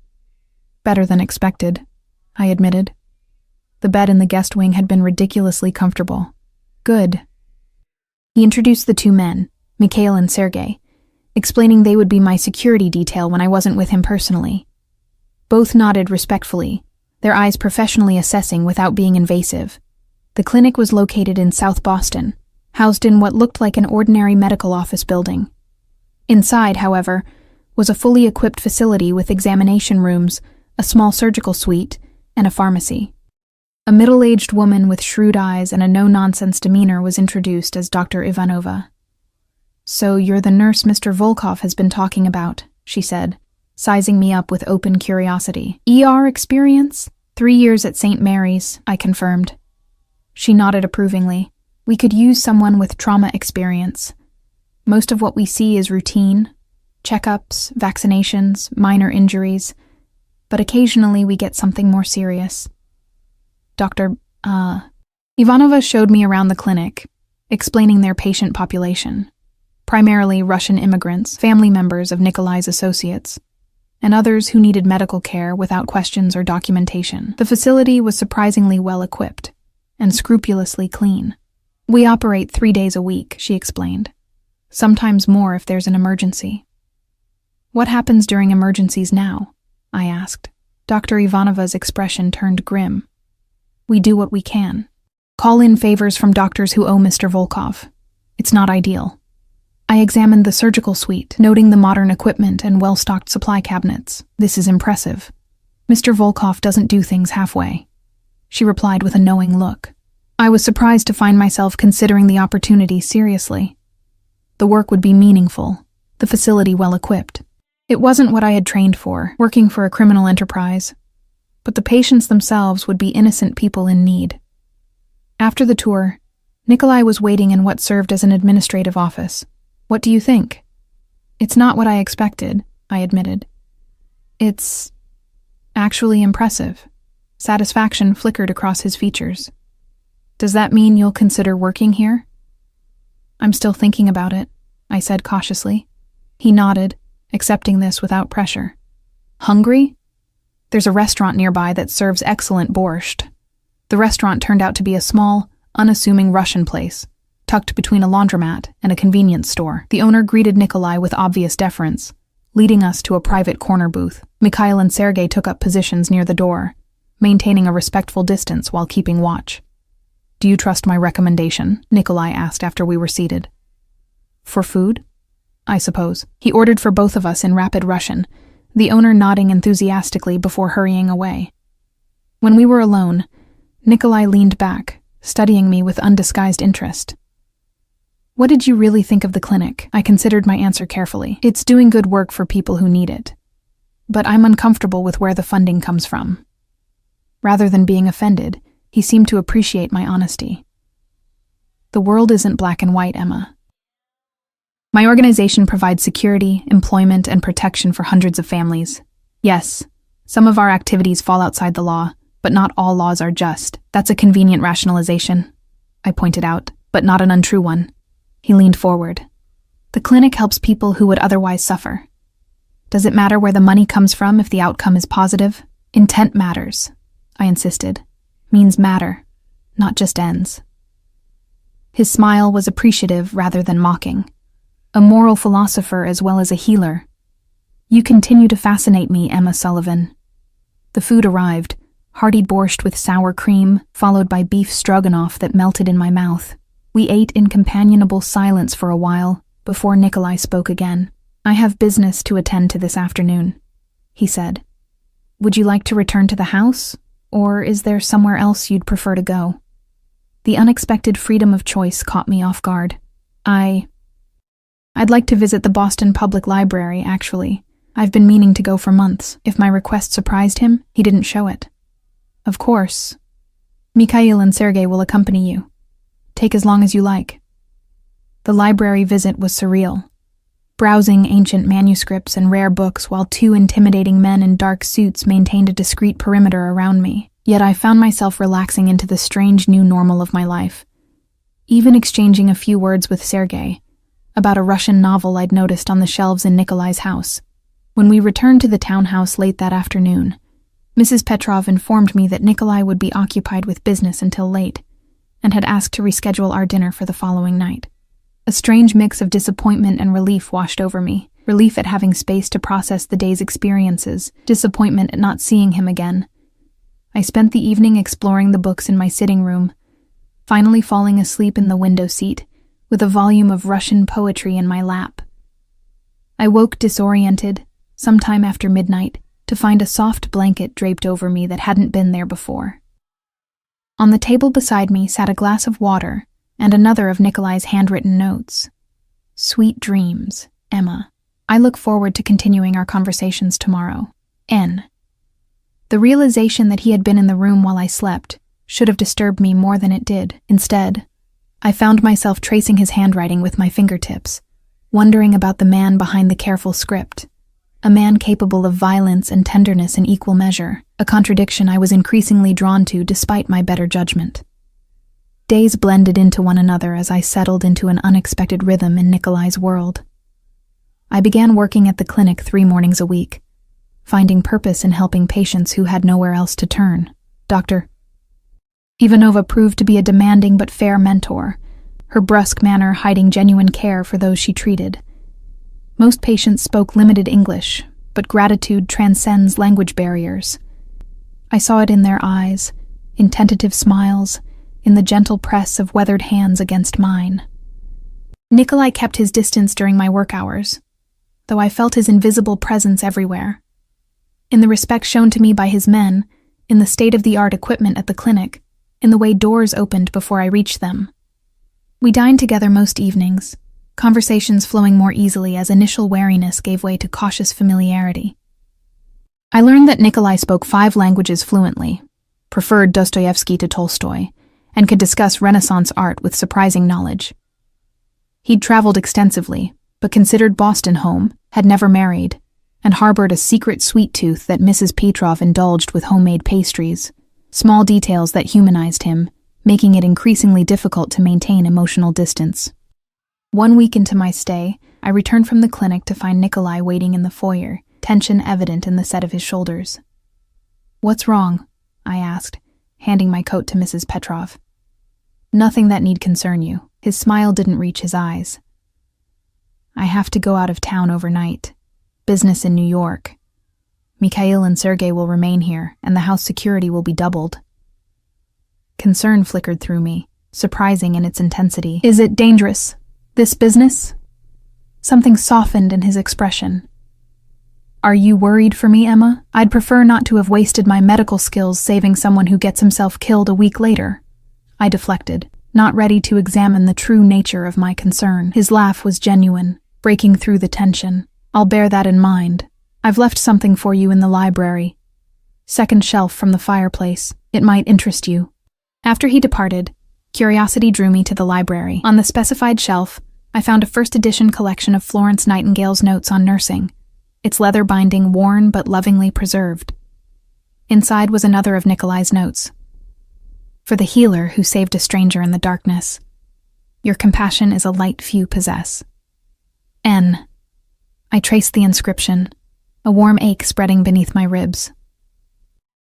Better than expected, I admitted. The bed in the guest wing had been ridiculously comfortable. Good. He introduced the two men, Mikhail and Sergei, explaining they would be my security detail when I wasn't with him personally. Both nodded respectfully, their eyes professionally assessing without being invasive. The clinic was located in South Boston, housed in what looked like an ordinary medical office building. Inside, however, was a fully equipped facility with examination rooms, a small surgical suite, and a pharmacy. A middle-aged woman with shrewd eyes and a no-nonsense demeanor was introduced as Dr. Ivanova. So you're the nurse Mr. Volkov has been talking about, she said, sizing me up with open curiosity. ER experience? 3 years at St. Mary's, I confirmed. She nodded approvingly. We could use someone with trauma experience. Most of what we see is routine, checkups, vaccinations, minor injuries, but occasionally we get something more serious. Ivanova showed me around the clinic, explaining their patient population, primarily Russian immigrants, family members of Nikolai's associates, and others who needed medical care without questions or documentation. The facility was surprisingly well equipped and scrupulously clean. We operate 3 days a week, she explained, sometimes more if there's an emergency. What happens during emergencies now? I asked. Dr. Ivanova's expression turned grim. We do what we can. Call in favors from doctors who owe Mr. Volkov. It's not ideal. I examined the surgical suite, noting the modern equipment and well-stocked supply cabinets. This is impressive. Mr. Volkov doesn't do things halfway. She replied with a knowing look. I was surprised to find myself considering the opportunity seriously. The work would be meaningful, the facility well-equipped. It wasn't what I had trained for, working for a criminal enterprise, but the patients themselves would be innocent people in need. After the tour, Nikolai was waiting in what served as an administrative office. What do you think? It's not what I expected, I admitted. It's actually impressive. Satisfaction flickered across his features. Does that mean you'll consider working here? I'm still thinking about it, I said cautiously. He nodded, accepting this without pressure. Hungry? There's a restaurant nearby that serves excellent borscht. The restaurant turned out to be a small, unassuming Russian place, tucked between a laundromat and a convenience store. The owner greeted Nikolai with obvious deference, leading us to a private corner booth. Mikhail and Sergei took up positions near the door, maintaining a respectful distance while keeping watch. "Do you trust my recommendation?" Nikolai asked after we were seated. "For food? I suppose." He ordered for both of us in rapid Russian, the owner nodding enthusiastically before hurrying away. When we were alone, Nikolai leaned back, studying me with undisguised interest. "What did you really think of the clinic?" I considered my answer carefully. "It's doing good work for people who need it. But I'm uncomfortable with where the funding comes from." Rather than being offended, he seemed to appreciate my honesty. "The world isn't black and white, Emma. My organization provides security, employment, and protection for hundreds of families. Yes, some of our activities fall outside the law, but not all laws are just. That's a convenient rationalization," I pointed out, "but not an untrue one." He leaned forward. "The clinic helps people who would otherwise suffer. Does it matter where the money comes from if the outcome is positive? Intent matters," I insisted. "Means matter, not just ends." His smile was appreciative rather than mocking. A moral philosopher as well as a healer. "You continue to fascinate me, Emma Sullivan." The food arrived, hearty borscht with sour cream, followed by beef stroganoff that melted in my mouth. We ate in companionable silence for a while, before Nikolai spoke again. "I have business to attend to this afternoon," he said. "Would you like to return to the house, or is there somewhere else you'd prefer to go?" The unexpected freedom of choice caught me off guard. I'd like to visit the Boston Public Library, actually. I've been meaning to go for months. If my request surprised him, he didn't show it. "Of course. Mikhail and Sergei will accompany you. Take as long as you like." The library visit was surreal. Browsing ancient manuscripts and rare books while two intimidating men in dark suits maintained a discreet perimeter around me, yet I found myself relaxing into the strange new normal of my life. Even exchanging a few words with Sergei about a Russian novel I'd noticed on the shelves in Nikolai's house. When we returned to the townhouse late that afternoon, Mrs. Petrov informed me that Nikolai would be occupied with business until late, and had asked to reschedule our dinner for the following night. A strange mix of disappointment and relief washed over me. Relief at having space to process the day's experiences, disappointment at not seeing him again. I spent the evening exploring the books in my sitting room, finally falling asleep in the window seat, with a volume of Russian poetry in my lap. I woke disoriented, sometime after midnight, to find a soft blanket draped over me that hadn't been there before. On the table beside me sat a glass of water and another of Nikolai's handwritten notes. "Sweet dreams, Emma. I look forward to continuing our conversations tomorrow. N." The realization that he had been in the room while I slept should have disturbed me more than it did. Instead, I found myself tracing his handwriting with my fingertips, wondering about the man behind the careful script. A man capable of violence and tenderness in equal measure, a contradiction I was increasingly drawn to despite my better judgment. Days blended into one another as I settled into an unexpected rhythm in Nikolai's world. I began working at the clinic 3 mornings a week, finding purpose in helping patients who had nowhere else to turn. Dr. Ivanova proved to be a demanding but fair mentor, her brusque manner hiding genuine care for those she treated. Most patients spoke limited English, but gratitude transcends language barriers. I saw it in their eyes, in tentative smiles, in the gentle press of weathered hands against mine. Nikolai kept his distance during my work hours, though I felt his invisible presence everywhere. In the respect shown to me by his men, in the state-of-the-art equipment at the clinic, in the way doors opened before I reached them. We dined together most evenings, conversations flowing more easily as initial wariness gave way to cautious familiarity. I learned that Nikolai spoke 5 languages fluently, preferred Dostoevsky to Tolstoy, and could discuss Renaissance art with surprising knowledge. He'd traveled extensively, but considered Boston home, had never married, and harbored a secret sweet tooth that Mrs. Petrov indulged with homemade pastries. Small details that humanized him, making it increasingly difficult to maintain emotional distance. 1 week into my stay, I returned from the clinic to find Nikolai waiting in the foyer, tension evident in the set of his shoulders. "What's wrong?" I asked, handing my coat to Mrs. Petrov. "Nothing that need concern you." His smile didn't reach his eyes. "I have to go out of town overnight. Business in New York. Mikhail and Sergei will remain here, and the house security will be doubled. Concern flickered through me, surprising in its intensity. Is it dangerous, this business? Something softened in his expression. Are you worried for me, Emma? I'd prefer not to have wasted my medical skills saving someone who gets himself killed a week later. I deflected, not ready to examine the true nature of my concern. His laugh was genuine, breaking through the tension. I'll bear that in mind. I've left something for you in the library. Second shelf from the fireplace. It might interest you. After he departed, curiosity drew me to the library. On the specified shelf, I found a first-edition collection of Florence Nightingale's notes on nursing, its leather binding worn but lovingly preserved. Inside was another of Nikolai's notes. For the healer who saved a stranger in the darkness, your compassion is a light few possess. N. I traced the inscription, a warm ache spreading beneath my ribs.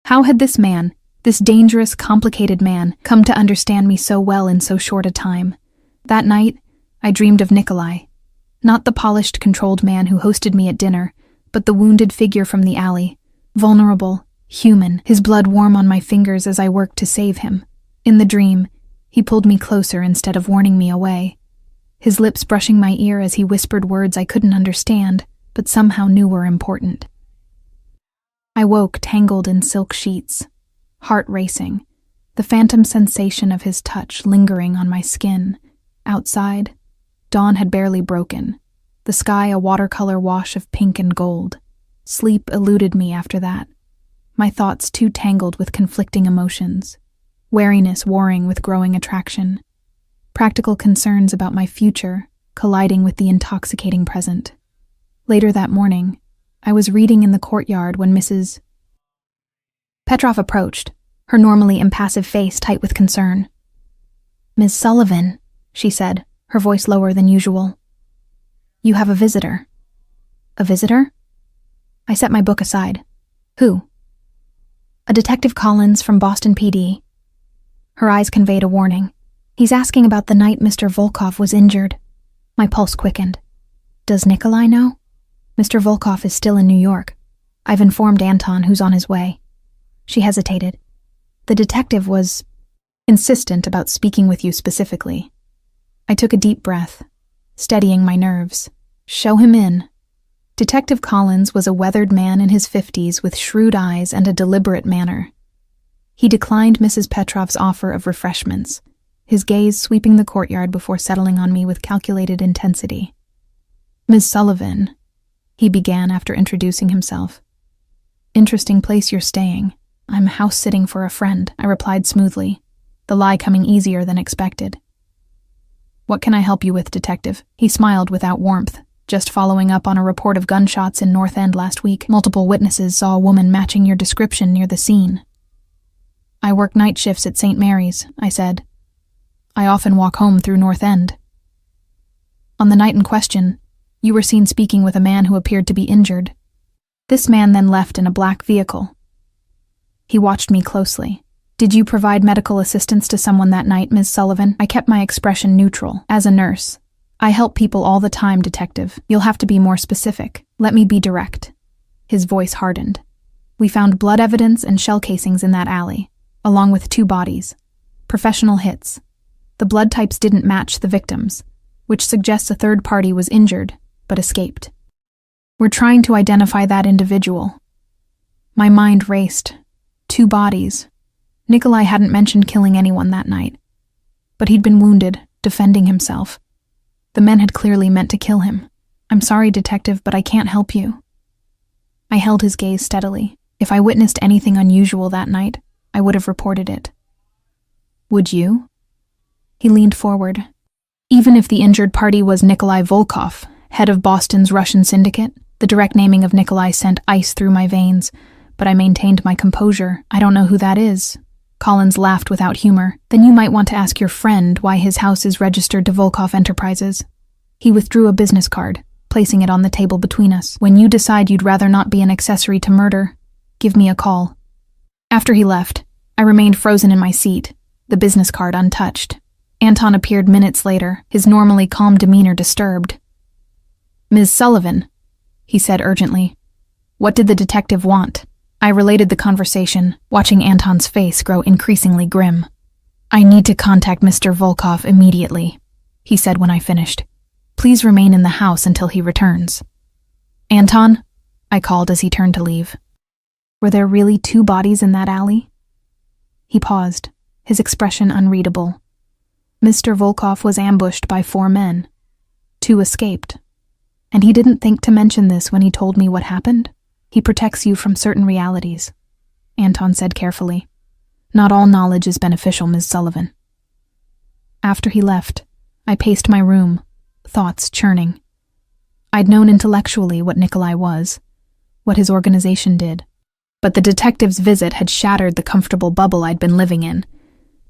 How had this man, this dangerous, complicated man, come to understand me so well in so short a time? That night, I dreamed of Nikolai, not the polished, controlled man who hosted me at dinner, but the wounded figure from the alley, vulnerable, human, his blood warm on my fingers as I worked to save him. In the dream, he pulled me closer instead of warning me away, his lips brushing my ear as he whispered words I couldn't understand, but somehow knew were important. I woke tangled in silk sheets, heart racing, the phantom sensation of his touch lingering on my skin. Outside, dawn had barely broken, the sky a watercolor wash of pink and gold. Sleep eluded me after that, my thoughts too tangled with conflicting emotions, wariness warring with growing attraction, practical concerns about my future colliding with the intoxicating present. Later that morning, I was reading in the courtyard when Mrs. Petrov approached, her normally impassive face tight with concern. "Ms. Sullivan," she said, her voice lower than usual. "You have a visitor." "A visitor?" I set my book aside. "Who?" "A Detective Collins from Boston PD." Her eyes conveyed a warning. "He's asking about the night Mr. Volkov was injured." My pulse quickened. "Does Nikolai know?" "Mr. Volkov is still in New York. I've informed Anton, who's on his way." She hesitated. "The detective was insistent about speaking with you specifically." I took a deep breath, steadying my nerves. Show him in. Detective Collins was a weathered man in his 50s with shrewd eyes and a deliberate manner. He declined Mrs. Petrov's offer of refreshments, his gaze sweeping the courtyard before settling on me with calculated intensity. "Ms. Sullivan," he began after introducing himself. "Interesting place you're staying. I'm house-sitting for a friend," I replied smoothly, the lie coming easier than expected. "What can I help you with, detective?" He smiled without warmth, just following up on a report of gunshots in North End last week. Multiple witnesses saw a woman matching your description near the scene. "I work night shifts at St. Mary's," I said. "I often walk home through North End." "On the night in question, you were seen speaking with a man who appeared to be injured. This man then left in a black vehicle." He watched me closely. "Did you provide medical assistance to someone that night, Ms. Sullivan?" I kept my expression neutral. "As a nurse, I help people all the time, detective. You'll have to be more specific. Let me be direct." His voice hardened. "We found blood evidence and shell casings in that alley, along with 2 bodies. Professional hits. The blood types didn't match the victims, which suggests a third party was injured, but escaped. We're trying to identify that individual." My mind raced. 2 bodies. Nikolai hadn't mentioned killing anyone that night, but he'd been wounded, defending himself. The men had clearly meant to kill him. "I'm sorry, detective, but I can't help you." I held his gaze steadily. If I witnessed anything unusual that night, I would have reported it. "Would you?" He leaned forward. "Even if the injured party was Nikolai Volkov, head of Boston's Russian syndicate?" The direct naming of Nikolai sent ice through my veins, but I maintained my composure. "I don't know who that is." Collins laughed without humor. "Then you might want to ask your friend why his house is registered to Volkov Enterprises." He withdrew a business card, placing it on the table between us. "When you decide you'd rather not be an accessory to murder, give me a call." After he left, I remained frozen in my seat, the business card untouched. Anton appeared minutes later, his normally calm demeanor disturbed. "Ms. Sullivan," he said urgently. What did the detective want? I related the conversation, watching Anton's face grow increasingly grim. I need to contact Mr. Volkov immediately, he said when I finished. Please remain in the house until he returns. Anton? I called as he turned to leave. Were there really 2 bodies in that alley? He paused, his expression unreadable. Mr. Volkov was ambushed by 4 men. 2 escaped. And he didn't think to mention this when he told me what happened? He protects you from certain realities, Anton said carefully. Not all knowledge is beneficial, Ms. Sullivan. After he left, I paced my room, thoughts churning. I'd known intellectually what Nikolai was, what his organization did, but the detective's visit had shattered the comfortable bubble I'd been living in,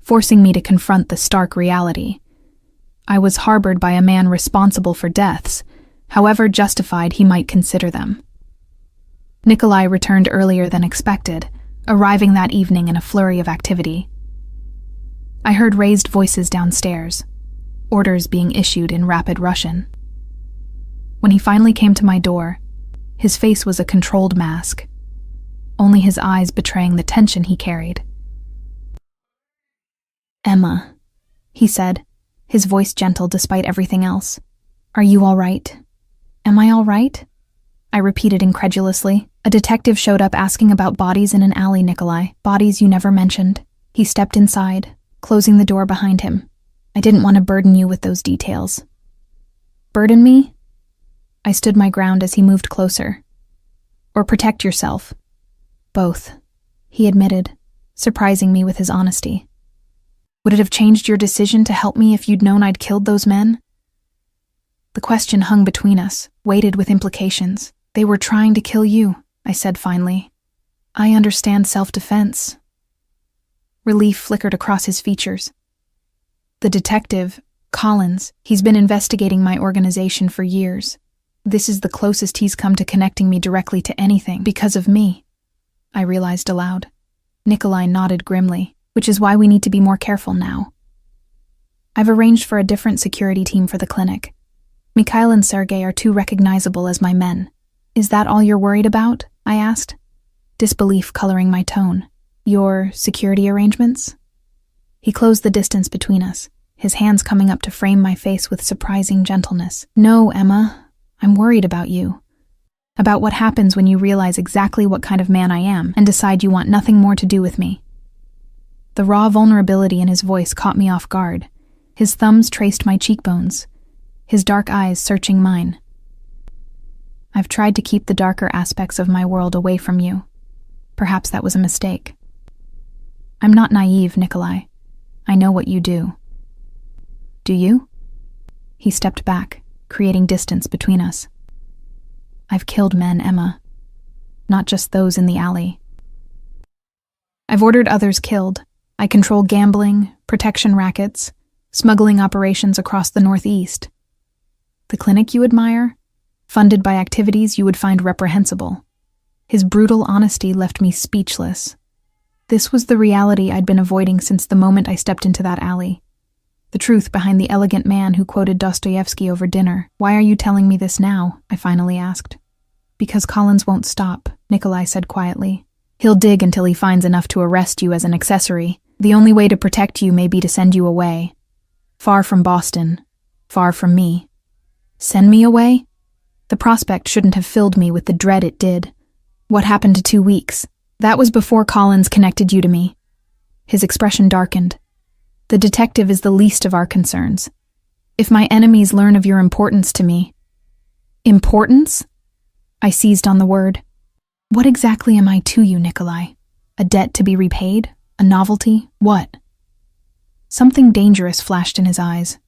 forcing me to confront the stark reality. I was harbored by a man responsible for deaths, however justified he might consider them. Nikolai returned earlier than expected, arriving that evening in a flurry of activity. I heard raised voices downstairs, orders being issued in rapid Russian. When he finally came to my door, his face was a controlled mask, only his eyes betraying the tension he carried. Emma, he said, his voice gentle despite everything else. Are you all right? Am I all right? I repeated incredulously. A detective showed up asking about bodies in an alley, Nikolai. Bodies you never mentioned. He stepped inside, closing the door behind him. I didn't want to burden you with those details. Burden me? I stood my ground as he moved closer. Or protect yourself. Both, he admitted, surprising me with his honesty. Would it have changed your decision to help me if you'd known I'd killed those men? The question hung between us, weighted with implications. They were trying to kill you, I said finally. I understand self-defense. Relief flickered across his features. The detective, Collins, he's been investigating my organization for years. This is the closest he's come to connecting me directly to anything because of me, I realized aloud. Nikolai nodded grimly, which is why we need to be more careful now. I've arranged for a different security team for the clinic. Mikhail and Sergei are too recognizable as my men. Is that all you're worried about? I asked, disbelief coloring my tone. Your security arrangements? He closed the distance between us, his hands coming up to frame my face with surprising gentleness. No, Emma, I'm worried about you. About what happens when you realize exactly what kind of man I am and decide you want nothing more to do with me. The raw vulnerability in his voice caught me off guard. His thumbs traced my cheekbones, his dark eyes searching mine. I've tried to keep the darker aspects of my world away from you. Perhaps that was a mistake. I'm not naive, Nikolai. I know what you do. Do you? He stepped back, creating distance between us. I've killed men, Emma. Not just those in the alley. I've ordered others killed. I control gambling, protection rackets, smuggling operations across the Northeast. The clinic you admire? Funded by activities you would find reprehensible. His brutal honesty left me speechless. This was the reality I'd been avoiding since the moment I stepped into that alley. The truth behind the elegant man who quoted Dostoevsky over dinner. Why are you telling me this now? I finally asked. Because Collins won't stop, Nikolai said quietly. He'll dig until he finds enough to arrest you as an accessory. The only way to protect you may be to send you away. Far from Boston. Far from me. Send me away? The prospect shouldn't have filled me with the dread it did. What happened to 2 weeks? That was before Collins connected you to me. His expression darkened. The detective is the least of our concerns. If my enemies learn of your importance to me... Importance? I seized on the word. What exactly am I to you, Nikolai? A debt to be repaid? A novelty? What? Something dangerous flashed in his eyes.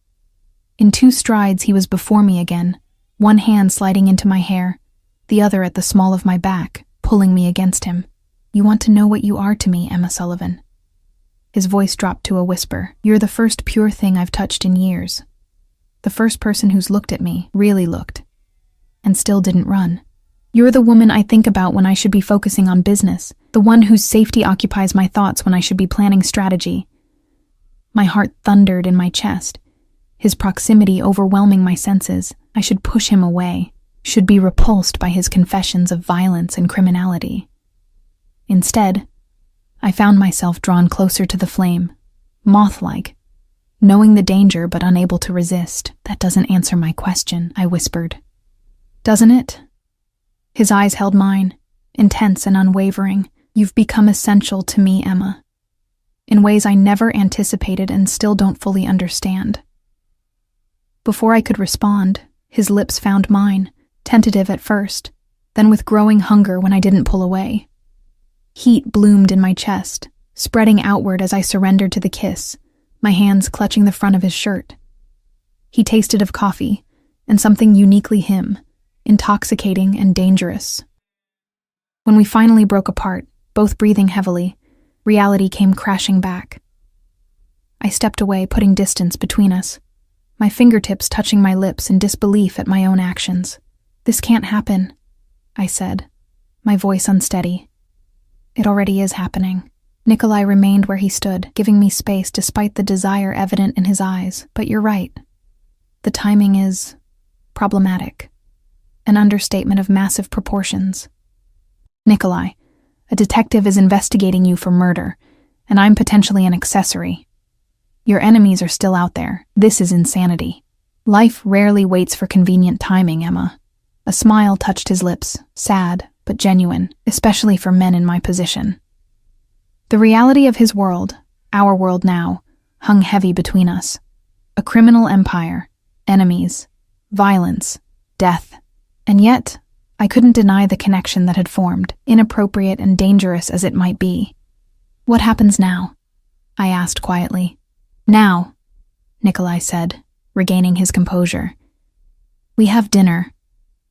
In 2 strides he was before me again, one hand sliding into my hair, the other at the small of my back, pulling me against him. You want to know what you are to me, Emma Sullivan. His voice dropped to a whisper. You're the first pure thing I've touched in years. The first person who's looked at me, really looked, and still didn't run. You're the woman I think about when I should be focusing on business, the one whose safety occupies my thoughts when I should be planning strategy. My heart thundered in my chest, his proximity overwhelming my senses. I should push him away. should be repulsed by his confessions of violence and criminality. Instead, I found myself drawn closer to the flame, moth-like, knowing the danger but unable to resist. "That doesn't answer my question," I whispered. "Doesn't it?" His eyes held mine, intense and unwavering. "You've become essential to me, Emma, in ways I never anticipated and still don't fully understand." Before I could respond, his lips found mine, tentative at first, then with growing hunger when I didn't pull away. Heat bloomed in my chest, spreading outward as I surrendered to the kiss, my hands clutching the front of his shirt. He tasted of coffee, and something uniquely him, intoxicating and dangerous. When we finally broke apart, both breathing heavily, reality came crashing back. I stepped away, putting distance between us, my fingertips touching my lips in disbelief at my own actions. "This can't happen," I said, my voice unsteady. "It already is happening." Nikolai remained where he stood, giving me space despite the desire evident in his eyes. "But you're right. The timing is problematic. An understatement of massive proportions. Nikolai, a detective is investigating you for murder, and I'm potentially an accessory. Your enemies are still out there. This is insanity. Life rarely waits for convenient timing, Emma." A smile touched his lips, sad but genuine, especially for men in my position. The reality of his world, our world now, hung heavy between us. A criminal empire, enemies, violence, death. And yet, I couldn't deny the connection that had formed, inappropriate and dangerous as it might be. "What happens now?" I asked quietly. "Now," Nikolai said, regaining his composure. "We have dinner,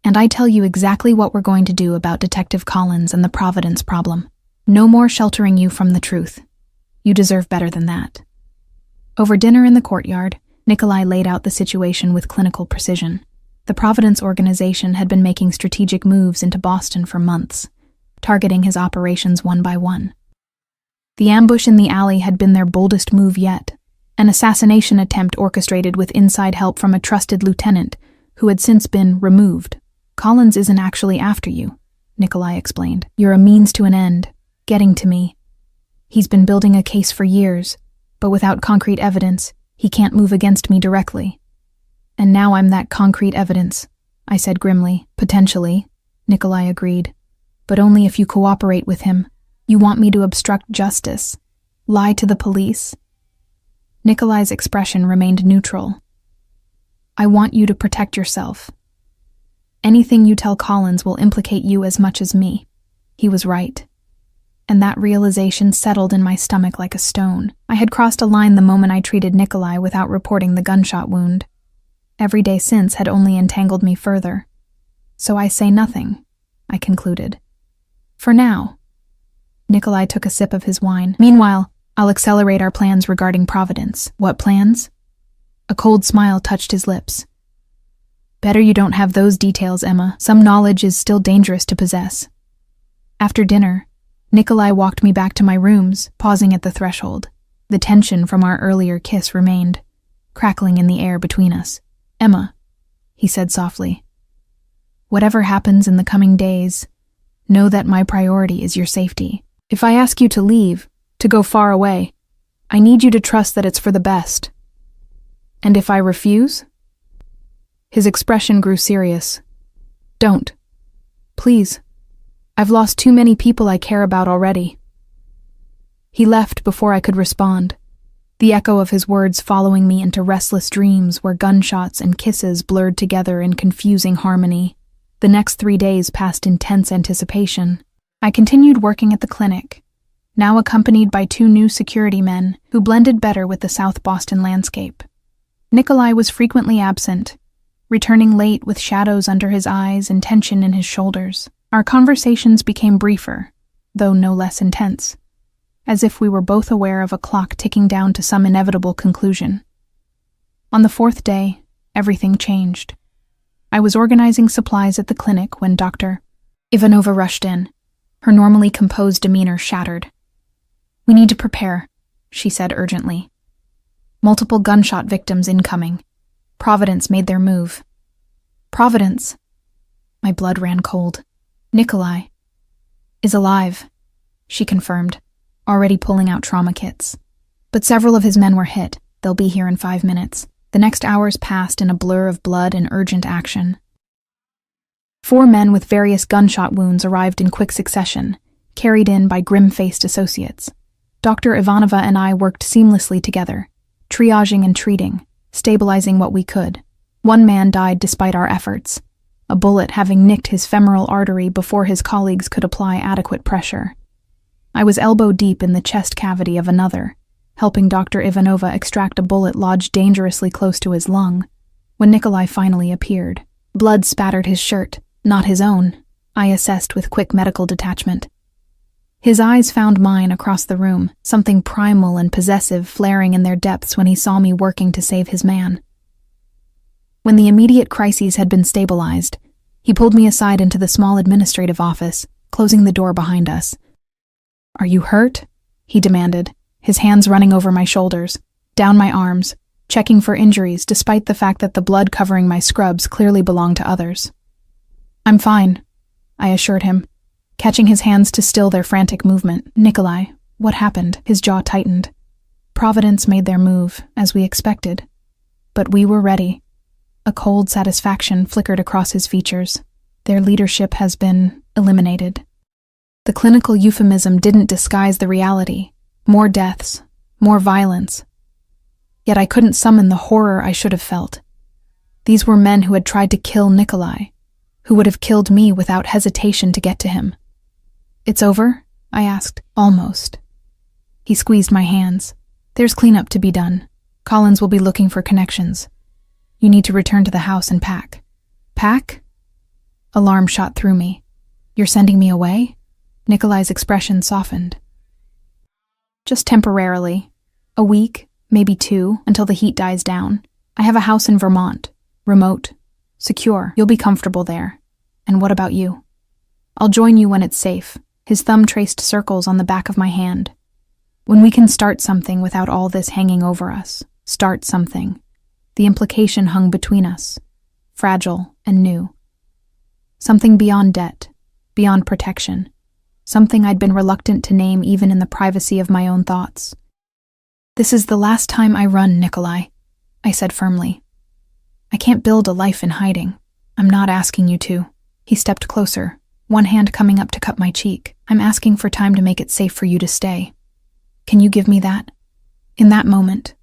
and I tell you exactly what we're going to do about Detective Collins and the Providence problem. No more sheltering you from the truth. You deserve better than that." Over dinner in the courtyard, Nikolai laid out the situation with clinical precision. The Providence organization had been making strategic moves into Boston for months, targeting his operations one by one. The ambush in the alley had been their boldest move yet, an assassination attempt orchestrated with inside help from a trusted lieutenant who had since been removed. "Collins isn't actually after you," Nikolai explained. "You're a means to an end, getting to me. He's been building a case for years, but without concrete evidence, he can't move against me directly. And now I'm that concrete evidence," I said grimly. "Potentially," Nikolai agreed, "but only if you cooperate with him. You want me to obstruct justice, lie to the police?" Nikolai's expression remained neutral. "I want you to protect yourself. Anything you tell Collins will implicate you as much as me." He was right. And that realization settled in my stomach like a stone. I had crossed a line the moment I treated Nikolai without reporting the gunshot wound. Every day since had only entangled me further. "So I say nothing," I concluded. "For now." Nikolai took a sip of his wine. "Meanwhile, I'll accelerate our plans regarding Providence." "What plans?" A cold smile touched his lips. "Better you don't have those details, Emma. Some knowledge is still dangerous to possess." After dinner, Nikolai walked me back to my rooms, pausing at the threshold. The tension from our earlier kiss remained, crackling in the air between us. "Emma," he said softly, "whatever happens in the coming days, know that my priority is your safety. If I ask you to leave, to go far away, I need you to trust that it's for the best. And if I refuse?" His expression grew serious. "Don't. Please. I've lost too many people I care about already." He left before I could respond, the echo of his words following me into restless dreams where gunshots and kisses blurred together in confusing harmony. The next 3 days passed in tense anticipation. I continued working at the clinic, now accompanied by 2 new security men who blended better with the South Boston landscape. Nikolai was frequently absent, returning late with shadows under his eyes and tension in his shoulders. Our conversations became briefer, though no less intense, as if we were both aware of a clock ticking down to some inevitable conclusion. On the 4th day, everything changed. I was organizing supplies at the clinic when Dr. Ivanova rushed in, her normally composed demeanor shattered. "We need to prepare," she said urgently. "Multiple gunshot victims incoming. Providence made their move." "Providence?" My blood ran cold. Nikolai is alive, she confirmed, already pulling out trauma kits. But several of his men were hit. They'll be here in 5 minutes. The next hours passed in a blur of blood and urgent action. 4 men with various gunshot wounds arrived in quick succession, carried in by grim-faced associates. Dr. Ivanova and I worked seamlessly together, triaging and treating, stabilizing what we could. 1 man died despite our efforts, a bullet having nicked his femoral artery before his colleagues could apply adequate pressure. I was elbow-deep in the chest cavity of another, helping Dr. Ivanova extract a bullet lodged dangerously close to his lung, when Nikolai finally appeared. Blood spattered his shirt, not his own, I assessed with quick medical detachment. His eyes found mine across the room, something primal and possessive flaring in their depths when he saw me working to save his man. When the immediate crises had been stabilized, he pulled me aside into the small administrative office, closing the door behind us. "Are you hurt?" he demanded, his hands running over my shoulders, down my arms, checking for injuries despite the fact that the blood covering my scrubs clearly belonged to others. "I'm fine," I assured him, catching his hands to still their frantic movement. "Nikolai, what happened?" His jaw tightened. Providence made their move, as we expected. But we were ready. A cold satisfaction flickered across his features. Their leadership has been eliminated. The clinical euphemism didn't disguise the reality. More deaths, more violence. Yet I couldn't summon the horror I should have felt. These were men who had tried to kill Nikolai, who would have killed me without hesitation to get to him. "It's over?" I asked. "Almost." He squeezed my hands. "There's cleanup to be done. Collins will be looking for connections. You need to return to the house and pack." "Pack?" Alarm shot through me. "You're sending me away?" Nikolai's expression softened. "Just temporarily. A week, maybe 2, until the heat dies down. I have a house in Vermont. Remote. Secure. You'll be comfortable there. And what about you?" "I'll join you when it's safe." His thumb traced circles on the back of my hand. "When we can start something without all this hanging over us. Start something." The implication hung between us, fragile and new. Something beyond debt, beyond protection. Something I'd been reluctant to name even in the privacy of my own thoughts. "This is the last time I run, Nikolai," I said firmly. "I can't build a life in hiding. I'm not asking you to." He stepped closer, one hand coming up to cup my cheek. "I'm asking for time to make it safe for you to stay. Can you give me that?" In that moment,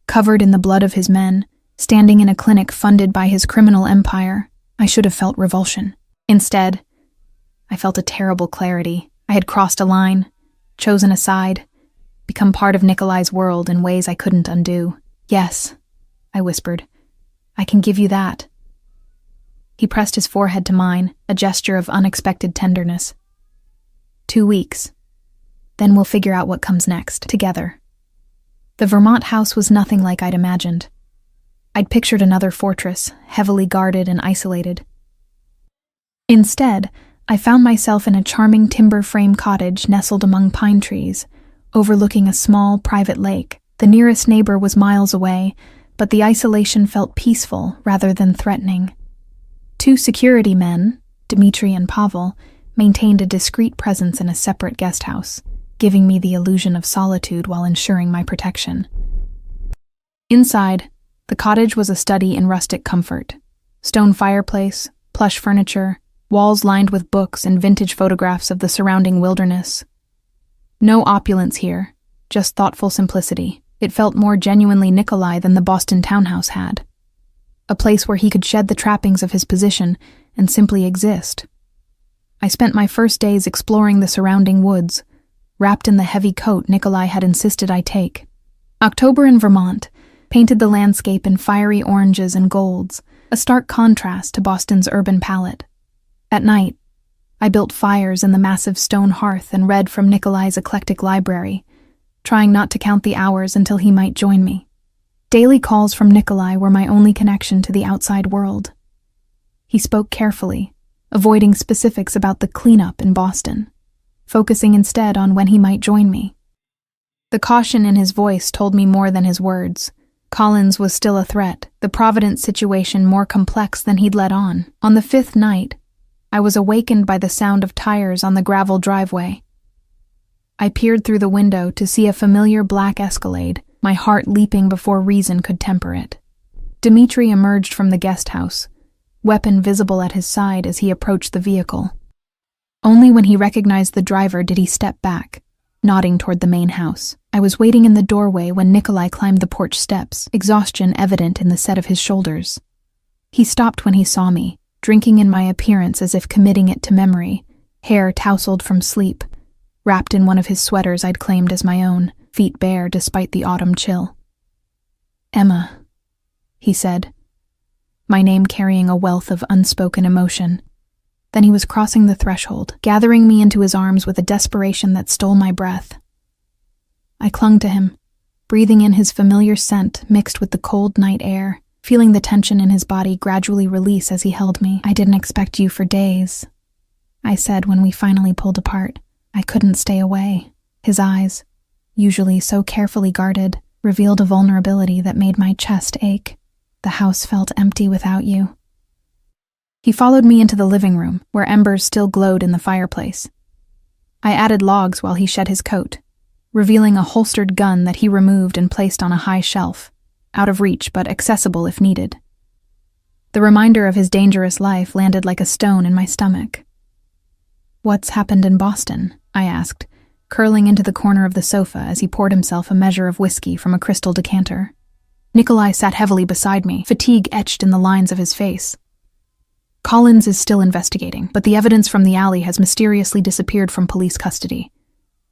covered in the blood of his men, standing in a clinic funded by his criminal empire, I should have felt revulsion. Instead, I felt a terrible clarity. I had crossed a line, chosen a side, become part of Nikolai's world in ways I couldn't undo. "Yes," I whispered, "I can give you that." He pressed his forehead to mine, a gesture of unexpected tenderness. 2 weeks. Then we'll figure out what comes next, together. The Vermont house was nothing like I'd imagined. I'd pictured another fortress, heavily guarded and isolated. Instead, I found myself in a charming timber frame cottage nestled among pine trees, overlooking a small, private lake. The nearest neighbor was miles away, but the isolation felt peaceful rather than threatening. 2 security men, Dmitri and Pavel, maintained a discreet presence in a separate guest house, giving me the illusion of solitude while ensuring my protection. Inside, the cottage was a study in rustic comfort. Stone fireplace, plush furniture, walls lined with books and vintage photographs of the surrounding wilderness. No opulence here, just thoughtful simplicity. It felt more genuinely Nikolai than the Boston townhouse had. A place where he could shed the trappings of his position and simply exist. I spent my first days exploring the surrounding woods, wrapped in the heavy coat Nikolai had insisted I take. October in Vermont painted the landscape in fiery oranges and golds, a stark contrast to Boston's urban palette. At night, I built fires in the massive stone hearth and read from Nikolai's eclectic library, trying not to count the hours until he might join me. Daily calls from Nikolai were my only connection to the outside world. He spoke carefully, avoiding specifics about the cleanup in Boston, focusing instead on when he might join me. The caution in his voice told me more than his words. Collins was still a threat, the Providence situation more complex than he'd let on. On the 5th night, I was awakened by the sound of tires on the gravel driveway. I peered through the window to see a familiar black Escalade, my heart leaping before reason could temper it. Dmitri emerged from the guest house, weapon visible at his side as he approached the vehicle. Only when he recognized the driver did he step back, nodding toward the main house. I was waiting in the doorway when Nikolai climbed the porch steps, exhaustion evident in the set of his shoulders. He stopped when he saw me, drinking in my appearance as if committing it to memory, hair tousled from sleep, wrapped in one of his sweaters I'd claimed as my own, feet bare despite the autumn chill. "Emma," he said, my name carrying a wealth of unspoken emotion. Then he was crossing the threshold, gathering me into his arms with a desperation that stole my breath. I clung to him, breathing in his familiar scent mixed with the cold night air, feeling the tension in his body gradually release as he held me. "I didn't expect you for days," I said when we finally pulled apart. I couldn't stay away. His eyes, usually so carefully guarded, revealed a vulnerability that made my chest ache. "The house felt empty without you." He followed me into the living room, where embers still glowed in the fireplace. I added logs while he shed his coat, revealing a holstered gun that he removed and placed on a high shelf, out of reach but accessible if needed. The reminder of his dangerous life landed like a stone in my stomach. "What's happened in Boston?" I asked, curling into the corner of the sofa as he poured himself a measure of whiskey from a crystal decanter. Nikolai sat heavily beside me, fatigue etched in the lines of his face. "Collins is still investigating, but the evidence from the alley has mysteriously disappeared from police custody.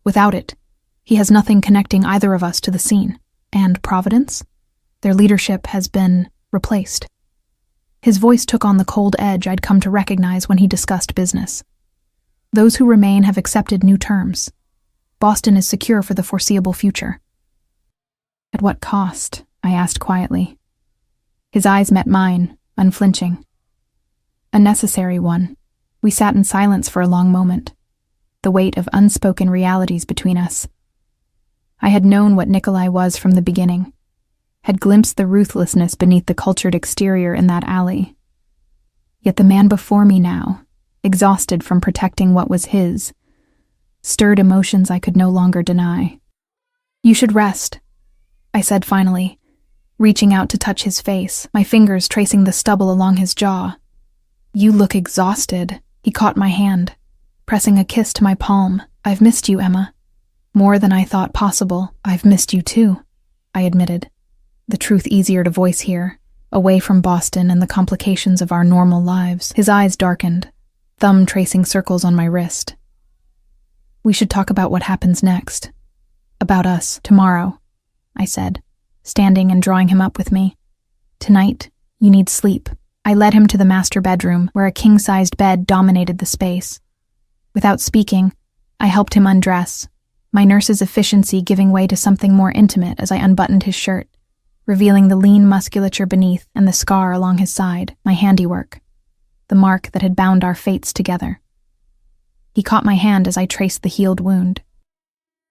Without it, he has nothing connecting either of us to the scene. And Providence? Their leadership has been replaced." His voice took on the cold edge I'd come to recognize when he discussed business. "Those who remain have accepted new terms. Boston is secure for the foreseeable future." "At what cost?" I asked quietly. His eyes met mine, unflinching. "A necessary one." We sat in silence for a long moment, the weight of unspoken realities between us. I had known what Nikolai was from the beginning, had glimpsed the ruthlessness beneath the cultured exterior in that alley. Yet the man before me now, exhausted from protecting what was his, stirred emotions I could no longer deny. "You should rest," I said finally, reaching out to touch his face, my fingers tracing the stubble along his jaw. "You look exhausted." He caught my hand, pressing a kiss to my palm. "I've missed you, Emma. More than I thought possible." "I've missed you too," I admitted, the truth easier to voice here, away from Boston and the complications of our normal lives. His eyes darkened, thumb tracing circles on my wrist. "We should talk about what happens next. About us, tomorrow," I said, standing and drawing him up with me. "Tonight, you need sleep." I led him to the master bedroom, where a king-sized bed dominated the space. Without speaking, I helped him undress, my nurse's efficiency giving way to something more intimate as I unbuttoned his shirt, revealing the lean musculature beneath and the scar along his side, my handiwork, the mark that had bound our fates together. He caught my hand as I traced the healed wound.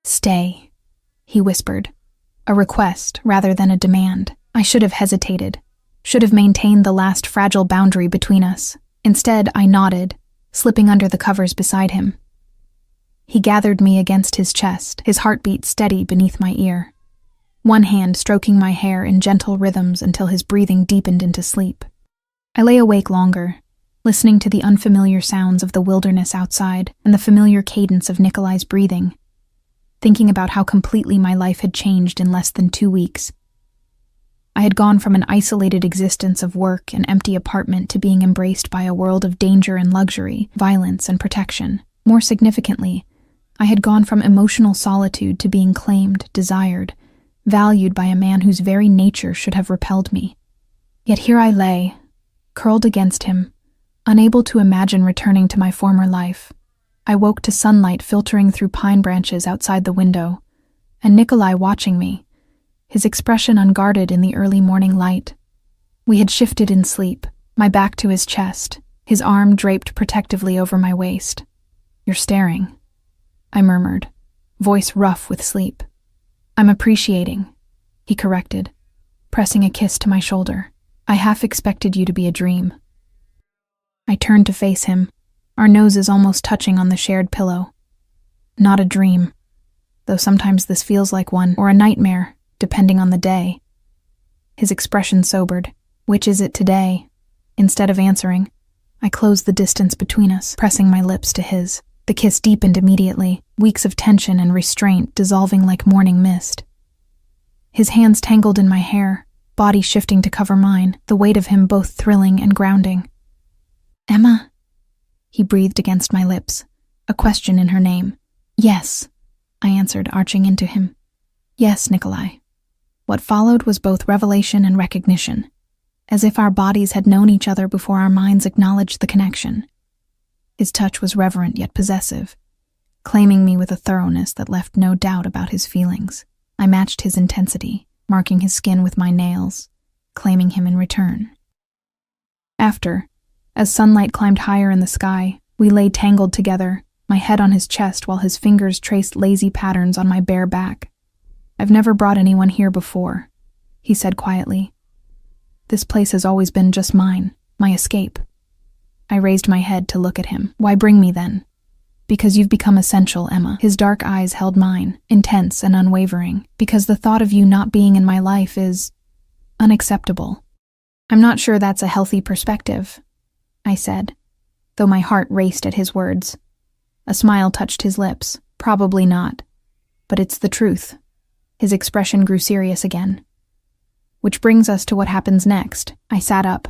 "Stay," he whispered, a request rather than a demand. I should have hesitated, should have maintained the last fragile boundary between us. Instead, I nodded, slipping under the covers beside him. He gathered me against his chest, his heartbeat steady beneath my ear, one hand stroking my hair in gentle rhythms until his breathing deepened into sleep. I lay awake longer, listening to the unfamiliar sounds of the wilderness outside and the familiar cadence of Nikolai's breathing, thinking about how completely my life had changed in less than 2 weeks. I had gone from an isolated existence of work and empty apartment to being embraced by a world of danger and luxury, violence and protection. More significantly, I had gone from emotional solitude to being claimed, desired, valued by a man whose very nature should have repelled me. Yet here I lay, curled against him, unable to imagine returning to my former life. I woke to sunlight filtering through pine branches outside the window, and Nikolai watching me, his expression unguarded in the early morning light. We had shifted in sleep, my back to his chest, his arm draped protectively over my waist. "You're staring," I murmured, voice rough with sleep. "I'm appreciating," he corrected, pressing a kiss to my shoulder. "I half expected you to be a dream." I turned to face him, our noses almost touching on the shared pillow. Not a dream, though sometimes this feels like one, or a nightmare, depending on the day. His expression sobered. Which is it today? Instead of answering, I closed the distance between us, pressing my lips to his. The kiss deepened immediately, weeks of tension and restraint dissolving like morning mist. His hands tangled in my hair, body shifting to cover mine, the weight of him both thrilling and grounding. "Emma?" He breathed against my lips, a question in her name. "Yes," I answered, arching into him. "Yes, Nikolai." What followed was both revelation and recognition, as if our bodies had known each other before our minds acknowledged the connection. His touch was reverent yet possessive, claiming me with a thoroughness that left no doubt about his feelings. I matched his intensity, marking his skin with my nails, claiming him in return. After, as sunlight climbed higher in the sky, we lay tangled together, my head on his chest while his fingers traced lazy patterns on my bare back. "I've never brought anyone here before," he said quietly. "This place has always been just mine, my escape." I raised my head to look at him. "Why bring me then?" "Because you've become essential, Emma." His dark eyes held mine, intense and unwavering. "Because the thought of you not being in my life is unacceptable." "I'm not sure that's a healthy perspective," I said, though my heart raced at his words. A smile touched his lips. "Probably not. But it's the truth." His expression grew serious again. "Which brings us to what happens next." I sat up,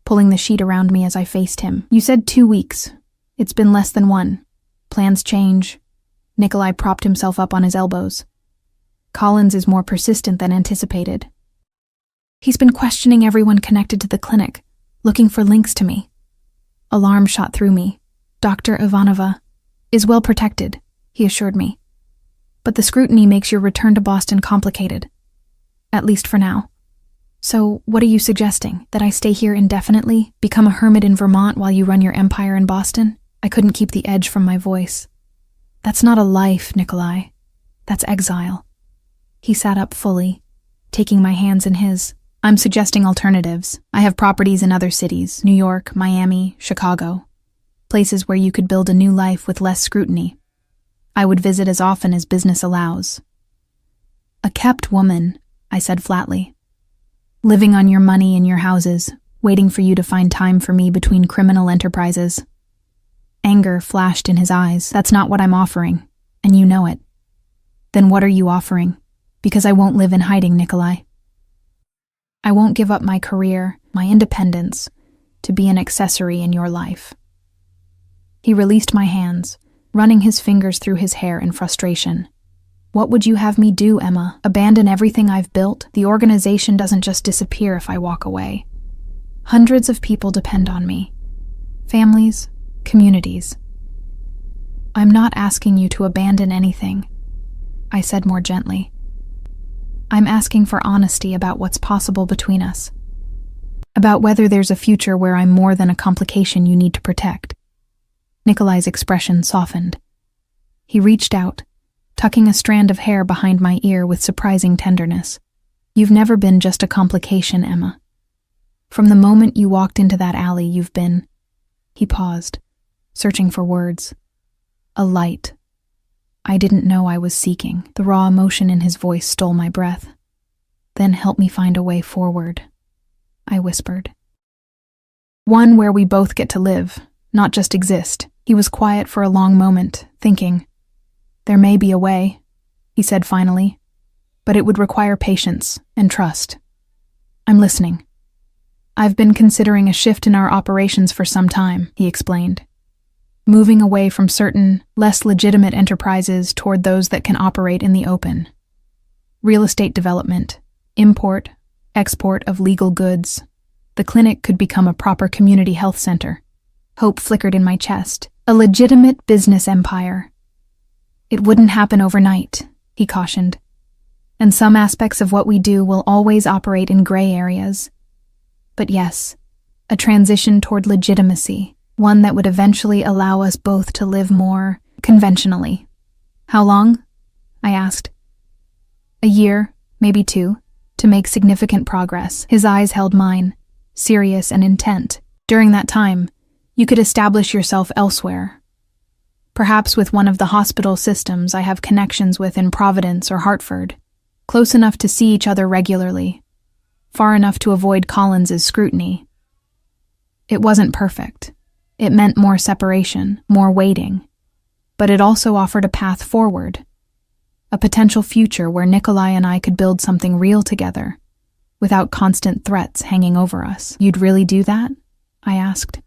pulling the sheet around me as I faced him. "You said 2 weeks. It's been less than 1. Plans change." Nikolai propped himself up on his elbows. "Collins is more persistent than anticipated. He's been questioning everyone connected to the clinic, looking for links to me." Alarm shot through me. "Dr. Ivanova is well protected," he assured me. "But the scrutiny makes your return to Boston complicated. At least for now. So, what are you suggesting? That I stay here indefinitely, become a hermit in Vermont while you run your empire in Boston?" I couldn't keep the edge from my voice. "That's not a life, Nikolai. That's exile." He sat up fully, taking my hands in his. "I'm suggesting alternatives. I have properties in other cities, New York, Miami, Chicago. Places where you could build a new life with less scrutiny. I would visit as often as business allows." "A kept woman," I said flatly. "Living on your money in your houses, waiting for you to find time for me between criminal enterprises." Anger flashed in his eyes. "That's not what I'm offering, and you know it." "Then what are you offering?" "Because I won't live in hiding, Nikolai. I won't give up my career, my independence, to be an accessory in your life." He released my hands, running his fingers through his hair in frustration. "What would you have me do, Emma? Abandon everything I've built? The organization doesn't just disappear if I walk away. Hundreds of people depend on me. Families, communities." "I'm not asking you to abandon anything," I said more gently. "I'm asking for honesty about what's possible between us. About whether there's a future where I'm more than a complication you need to protect." Nikolai's expression softened. He reached out, tucking a strand of hair behind my ear with surprising tenderness. "You've never been just a complication, Emma. From the moment you walked into that alley, you've been..." He paused, searching for words. "A light I didn't know I was seeking." The raw emotion in his voice stole my breath. "Then help me find a way forward," I whispered. "One where we both get to live, not just exist." He was quiet for a long moment, thinking. "There may be a way," he said finally, "but it would require patience and trust." "I'm listening." "I've been considering a shift in our operations for some time," he explained. "Moving away from certain, less legitimate enterprises toward those that can operate in the open. Real estate development, import, export of legal goods. The clinic could become a proper community health center." Hope flickered in my chest. "A legitimate business empire." "It wouldn't happen overnight," he cautioned. "And some aspects of what we do will always operate in gray areas. But yes, a transition toward legitimacy, one that would eventually allow us both to live more conventionally." "How long?" I asked. "A year, maybe 2, to make significant progress." His eyes held mine, serious and intent. "During that time, You could establish yourself elsewhere. Perhaps with one of the hospital systems I have connections with in Providence or Hartford, close enough to see each other regularly, far enough to avoid Collins's scrutiny. It wasn't perfect. It meant more separation, more waiting, but it also offered a path forward, a potential future where Nikolai and I could build something real together, without constant threats hanging over us. You'd really do that? I asked.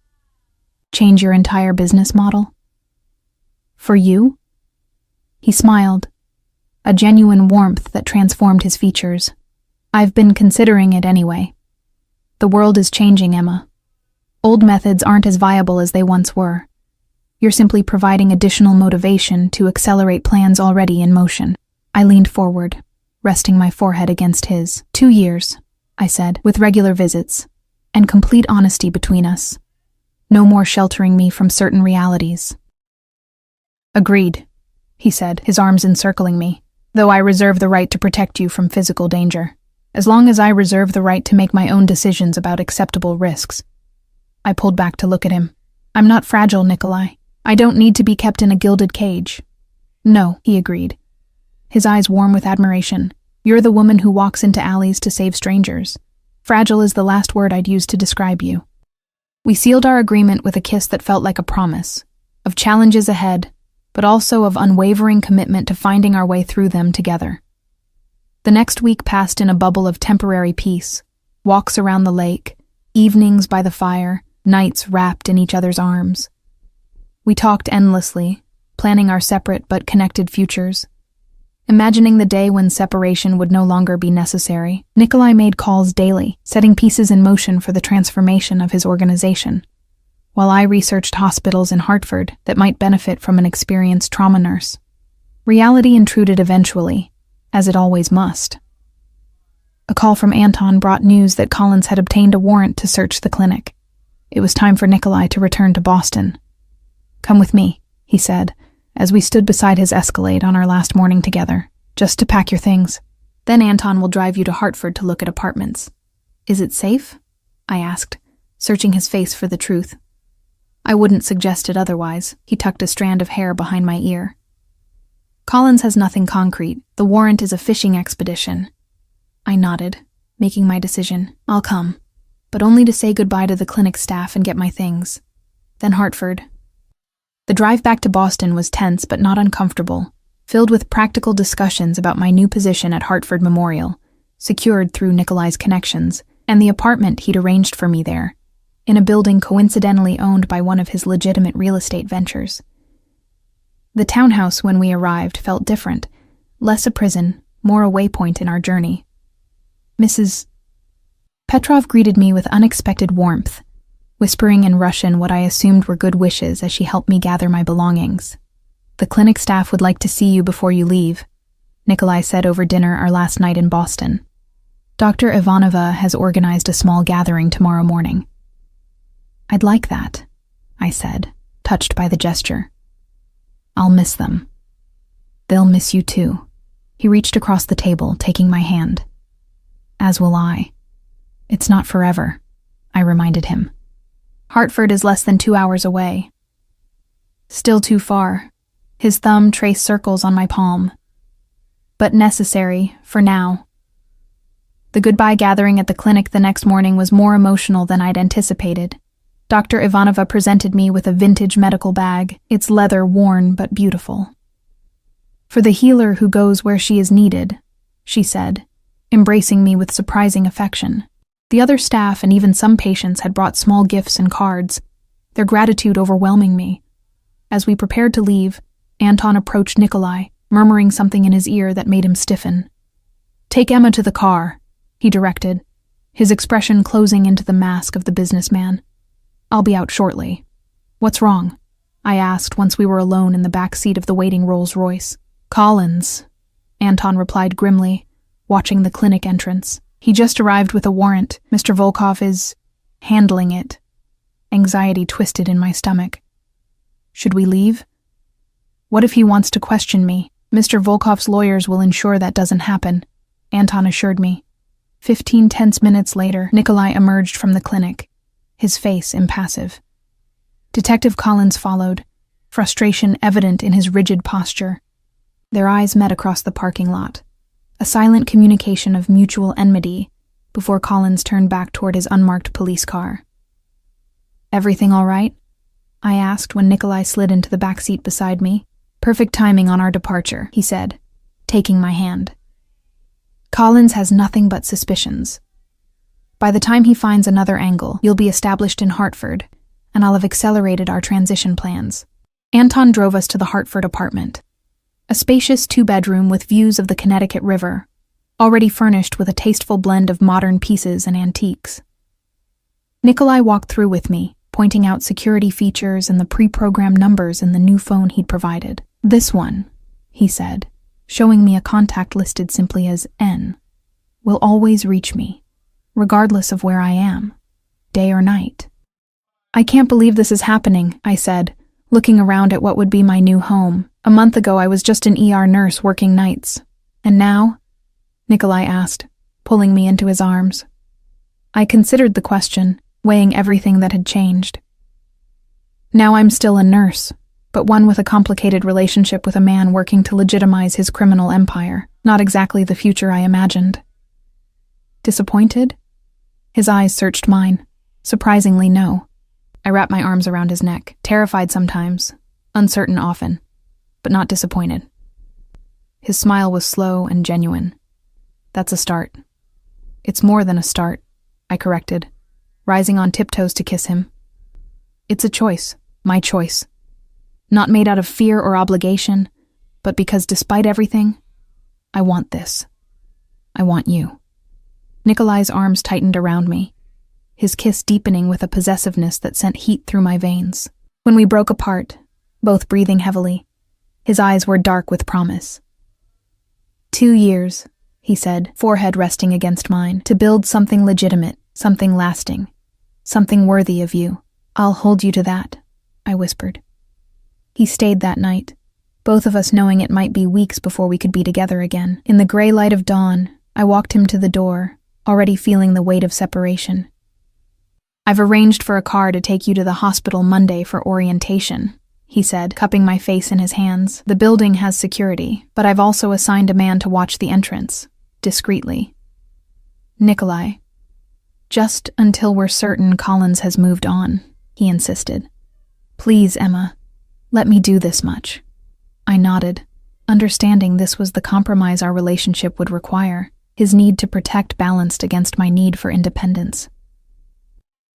Change your entire business model? For you? He smiled, a genuine warmth that transformed his features. I've been considering it anyway. The world is changing, Emma. Old methods aren't as viable as they once were. You're simply providing additional motivation to accelerate plans already in motion. I leaned forward, resting my forehead against his. 2 years, I said, with regular visits, and complete honesty between us. No more sheltering me from certain realities. Agreed, he said, his arms encircling me, though I reserve the right to protect you from physical danger, as long as I reserve the right to make my own decisions about acceptable risks. I pulled back to look at him. I'm not fragile, Nikolai. I don't need to be kept in a gilded cage. No, he agreed, his eyes warm with admiration. You're the woman who walks into alleys to save strangers. Fragile is the last word I'd use to describe you. We sealed our agreement with a kiss that felt like a promise, of challenges ahead, but also of unwavering commitment to finding our way through them together. The next week passed in a bubble of temporary peace, walks around the lake, evenings by the fire, nights wrapped in each other's arms. We talked endlessly, planning our separate but connected futures. Imagining the day when separation would no longer be necessary, Nikolai made calls daily, setting pieces in motion for the transformation of his organization, while I researched hospitals in Hartford that might benefit from an experienced trauma nurse. Reality intruded eventually, as it always must. A call from Anton brought news that Collins had obtained a warrant to search the clinic. It was time for Nikolai to return to Boston. Come with me, he said, as we stood beside his Escalade on our last morning together, just to pack your things. Then Anton will drive you to Hartford to look at apartments. Is it safe? I asked, searching his face for the truth. I wouldn't suggest it otherwise. He tucked a strand of hair behind my ear. Collins has nothing concrete. The warrant is a fishing expedition. I nodded, making my decision. I'll come, but only to say goodbye to the clinic staff and get my things. Then Hartford. The drive back to Boston was tense but not uncomfortable, filled with practical discussions about my new position at Hartford Memorial, secured through Nikolai's connections, and the apartment he'd arranged for me there, in a building coincidentally owned by one of his legitimate real estate ventures. The townhouse when we arrived felt different, less a prison, more a waypoint in our journey. Mrs. Petrov greeted me with unexpected warmth, whispering in Russian what I assumed were good wishes as she helped me gather my belongings. The clinic staff would like to see you before you leave, Nikolai said over dinner our last night in Boston. Dr. Ivanova has organized a small gathering tomorrow morning. I'd like that, I said, touched by the gesture. I'll miss them. They'll miss you too. He reached across the table, taking my hand. As will I. It's not forever, I reminded him. Hartford is less than 2 hours away. Still too far. His thumb traced circles on my palm. But necessary, for now. The goodbye gathering at the clinic the next morning was more emotional than I'd anticipated. Dr. Ivanova presented me with a vintage medical bag, its leather worn but beautiful. For the healer who goes where she is needed, she said, embracing me with surprising affection. The other staff and even some patients had brought small gifts and cards, their gratitude overwhelming me. As we prepared to leave, Anton approached Nikolai, murmuring something in his ear that made him stiffen. Take Emma to the car, he directed, his expression closing into the mask of the businessman. I'll be out shortly. What's wrong? I asked once we were alone in the back seat of the waiting Rolls-Royce. Collins, Anton replied grimly, watching the clinic entrance. He just arrived with a warrant. Mr. Volkov is handling it. Anxiety twisted in my stomach. Should we leave? What if he wants to question me? Mr. Volkov's lawyers will ensure that doesn't happen, Anton assured me. 15 tense minutes later, Nikolai emerged from the clinic, his face impassive. Detective Collins followed, frustration evident in his rigid posture. Their eyes met across the parking lot, a silent communication of mutual enmity before Collins turned back toward his unmarked police car. "Everything all right?" I asked when Nikolai slid into the back seat beside me. "Perfect timing on our departure," he said, taking my hand. "Collins has nothing but suspicions. By the time he finds another angle, you'll be established in Hartford, and I'll have accelerated our transition plans." Anton drove us to the Hartford apartment, a spacious 2-bedroom with views of the Connecticut River, already furnished with a tasteful blend of modern pieces and antiques. Nikolai walked through with me, pointing out security features and the pre-programmed numbers in the new phone he'd provided. "This one," he said, showing me a contact listed simply as N, "will always reach me, regardless of where I am, day or night." "I can't believe this is happening," I said, looking around at what would be my new home. "A month ago I was just an ER nurse working nights. And now?" Nikolai asked, pulling me into his arms. I considered the question, weighing everything that had changed. "Now I'm still a nurse, but one with a complicated relationship with a man working to legitimize his criminal empire. Not exactly the future I imagined." "Disappointed?" His eyes searched mine. Surprisingly, no. I wrapped my arms around his neck, terrified sometimes, uncertain often, but not disappointed. His smile was slow and genuine. "That's a start." "It's more than a start," I corrected, rising on tiptoes to kiss him. "It's a choice, my choice. Not made out of fear or obligation, but because despite everything, I want this. I want you." Nikolai's arms tightened around me, his kiss deepening with a possessiveness that sent heat through my veins. When we broke apart, both breathing heavily, his eyes were dark with promise. 2 years, he said, forehead resting against mine, to build something legitimate, something lasting, something worthy of you. I'll hold you to that, I whispered. He stayed that night, both of us knowing it might be weeks before we could be together again. In the gray light of dawn, I walked him to the door, already feeling the weight of separation. I've arranged for a car to take you to the hospital Monday for orientation, he said, cupping my face in his hands. The building has security, but I've also assigned a man to watch the entrance, discreetly. Nikolai. Just until we're certain Collins has moved on, he insisted. Please, Emma, let me do this much. I nodded, understanding this was the compromise our relationship would require, his need to protect balanced against my need for independence.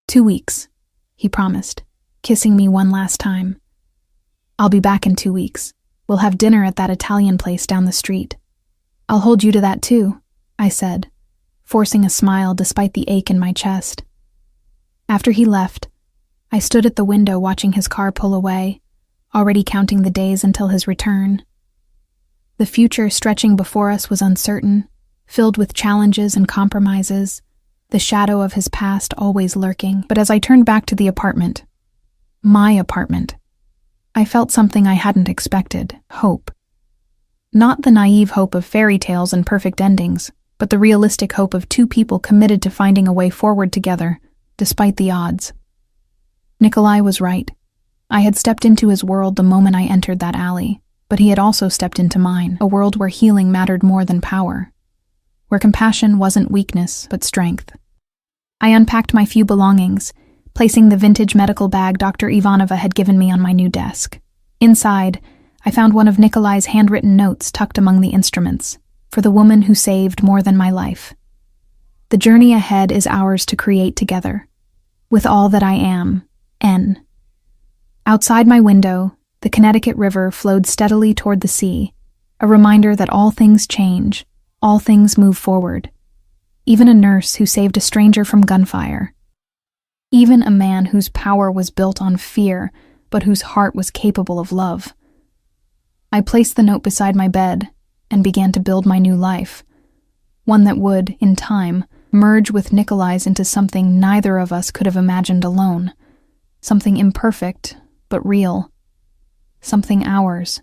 2 weeks, he promised, kissing me one last time. I'll be back in 2 weeks. We'll have dinner at that Italian place down the street. I'll hold you to that too, I said, forcing a smile despite the ache in my chest. After he left, I stood at the window watching his car pull away, already counting the days until his return. The future stretching before us was uncertain, filled with challenges and compromises, the shadow of his past always lurking. But as I turned back to the apartment, my apartment, I felt something I hadn't expected, hope. Not the naive hope of fairy tales and perfect endings, but the realistic hope of two people committed to finding a way forward together, despite the odds. Nikolai was right. I had stepped into his world the moment I entered that alley, but he had also stepped into mine, a world where healing mattered more than power, where compassion wasn't weakness, but strength. I unpacked my few belongings, placing the vintage medical bag Dr. Ivanova had given me on my new desk. Inside, I found one of Nikolai's handwritten notes tucked among the instruments, for the woman who saved more than my life. The journey ahead is ours to create together. With all that I am, N. Outside my window, the Connecticut River flowed steadily toward the sea, a reminder that all things change, all things move forward. Even a nurse who saved a stranger from gunfire. Even a man whose power was built on fear, but whose heart was capable of love. I placed the note beside my bed and began to build my new life, one that would, in time, merge with Nikolai's into something neither of us could have imagined alone, something imperfect, but real, something ours,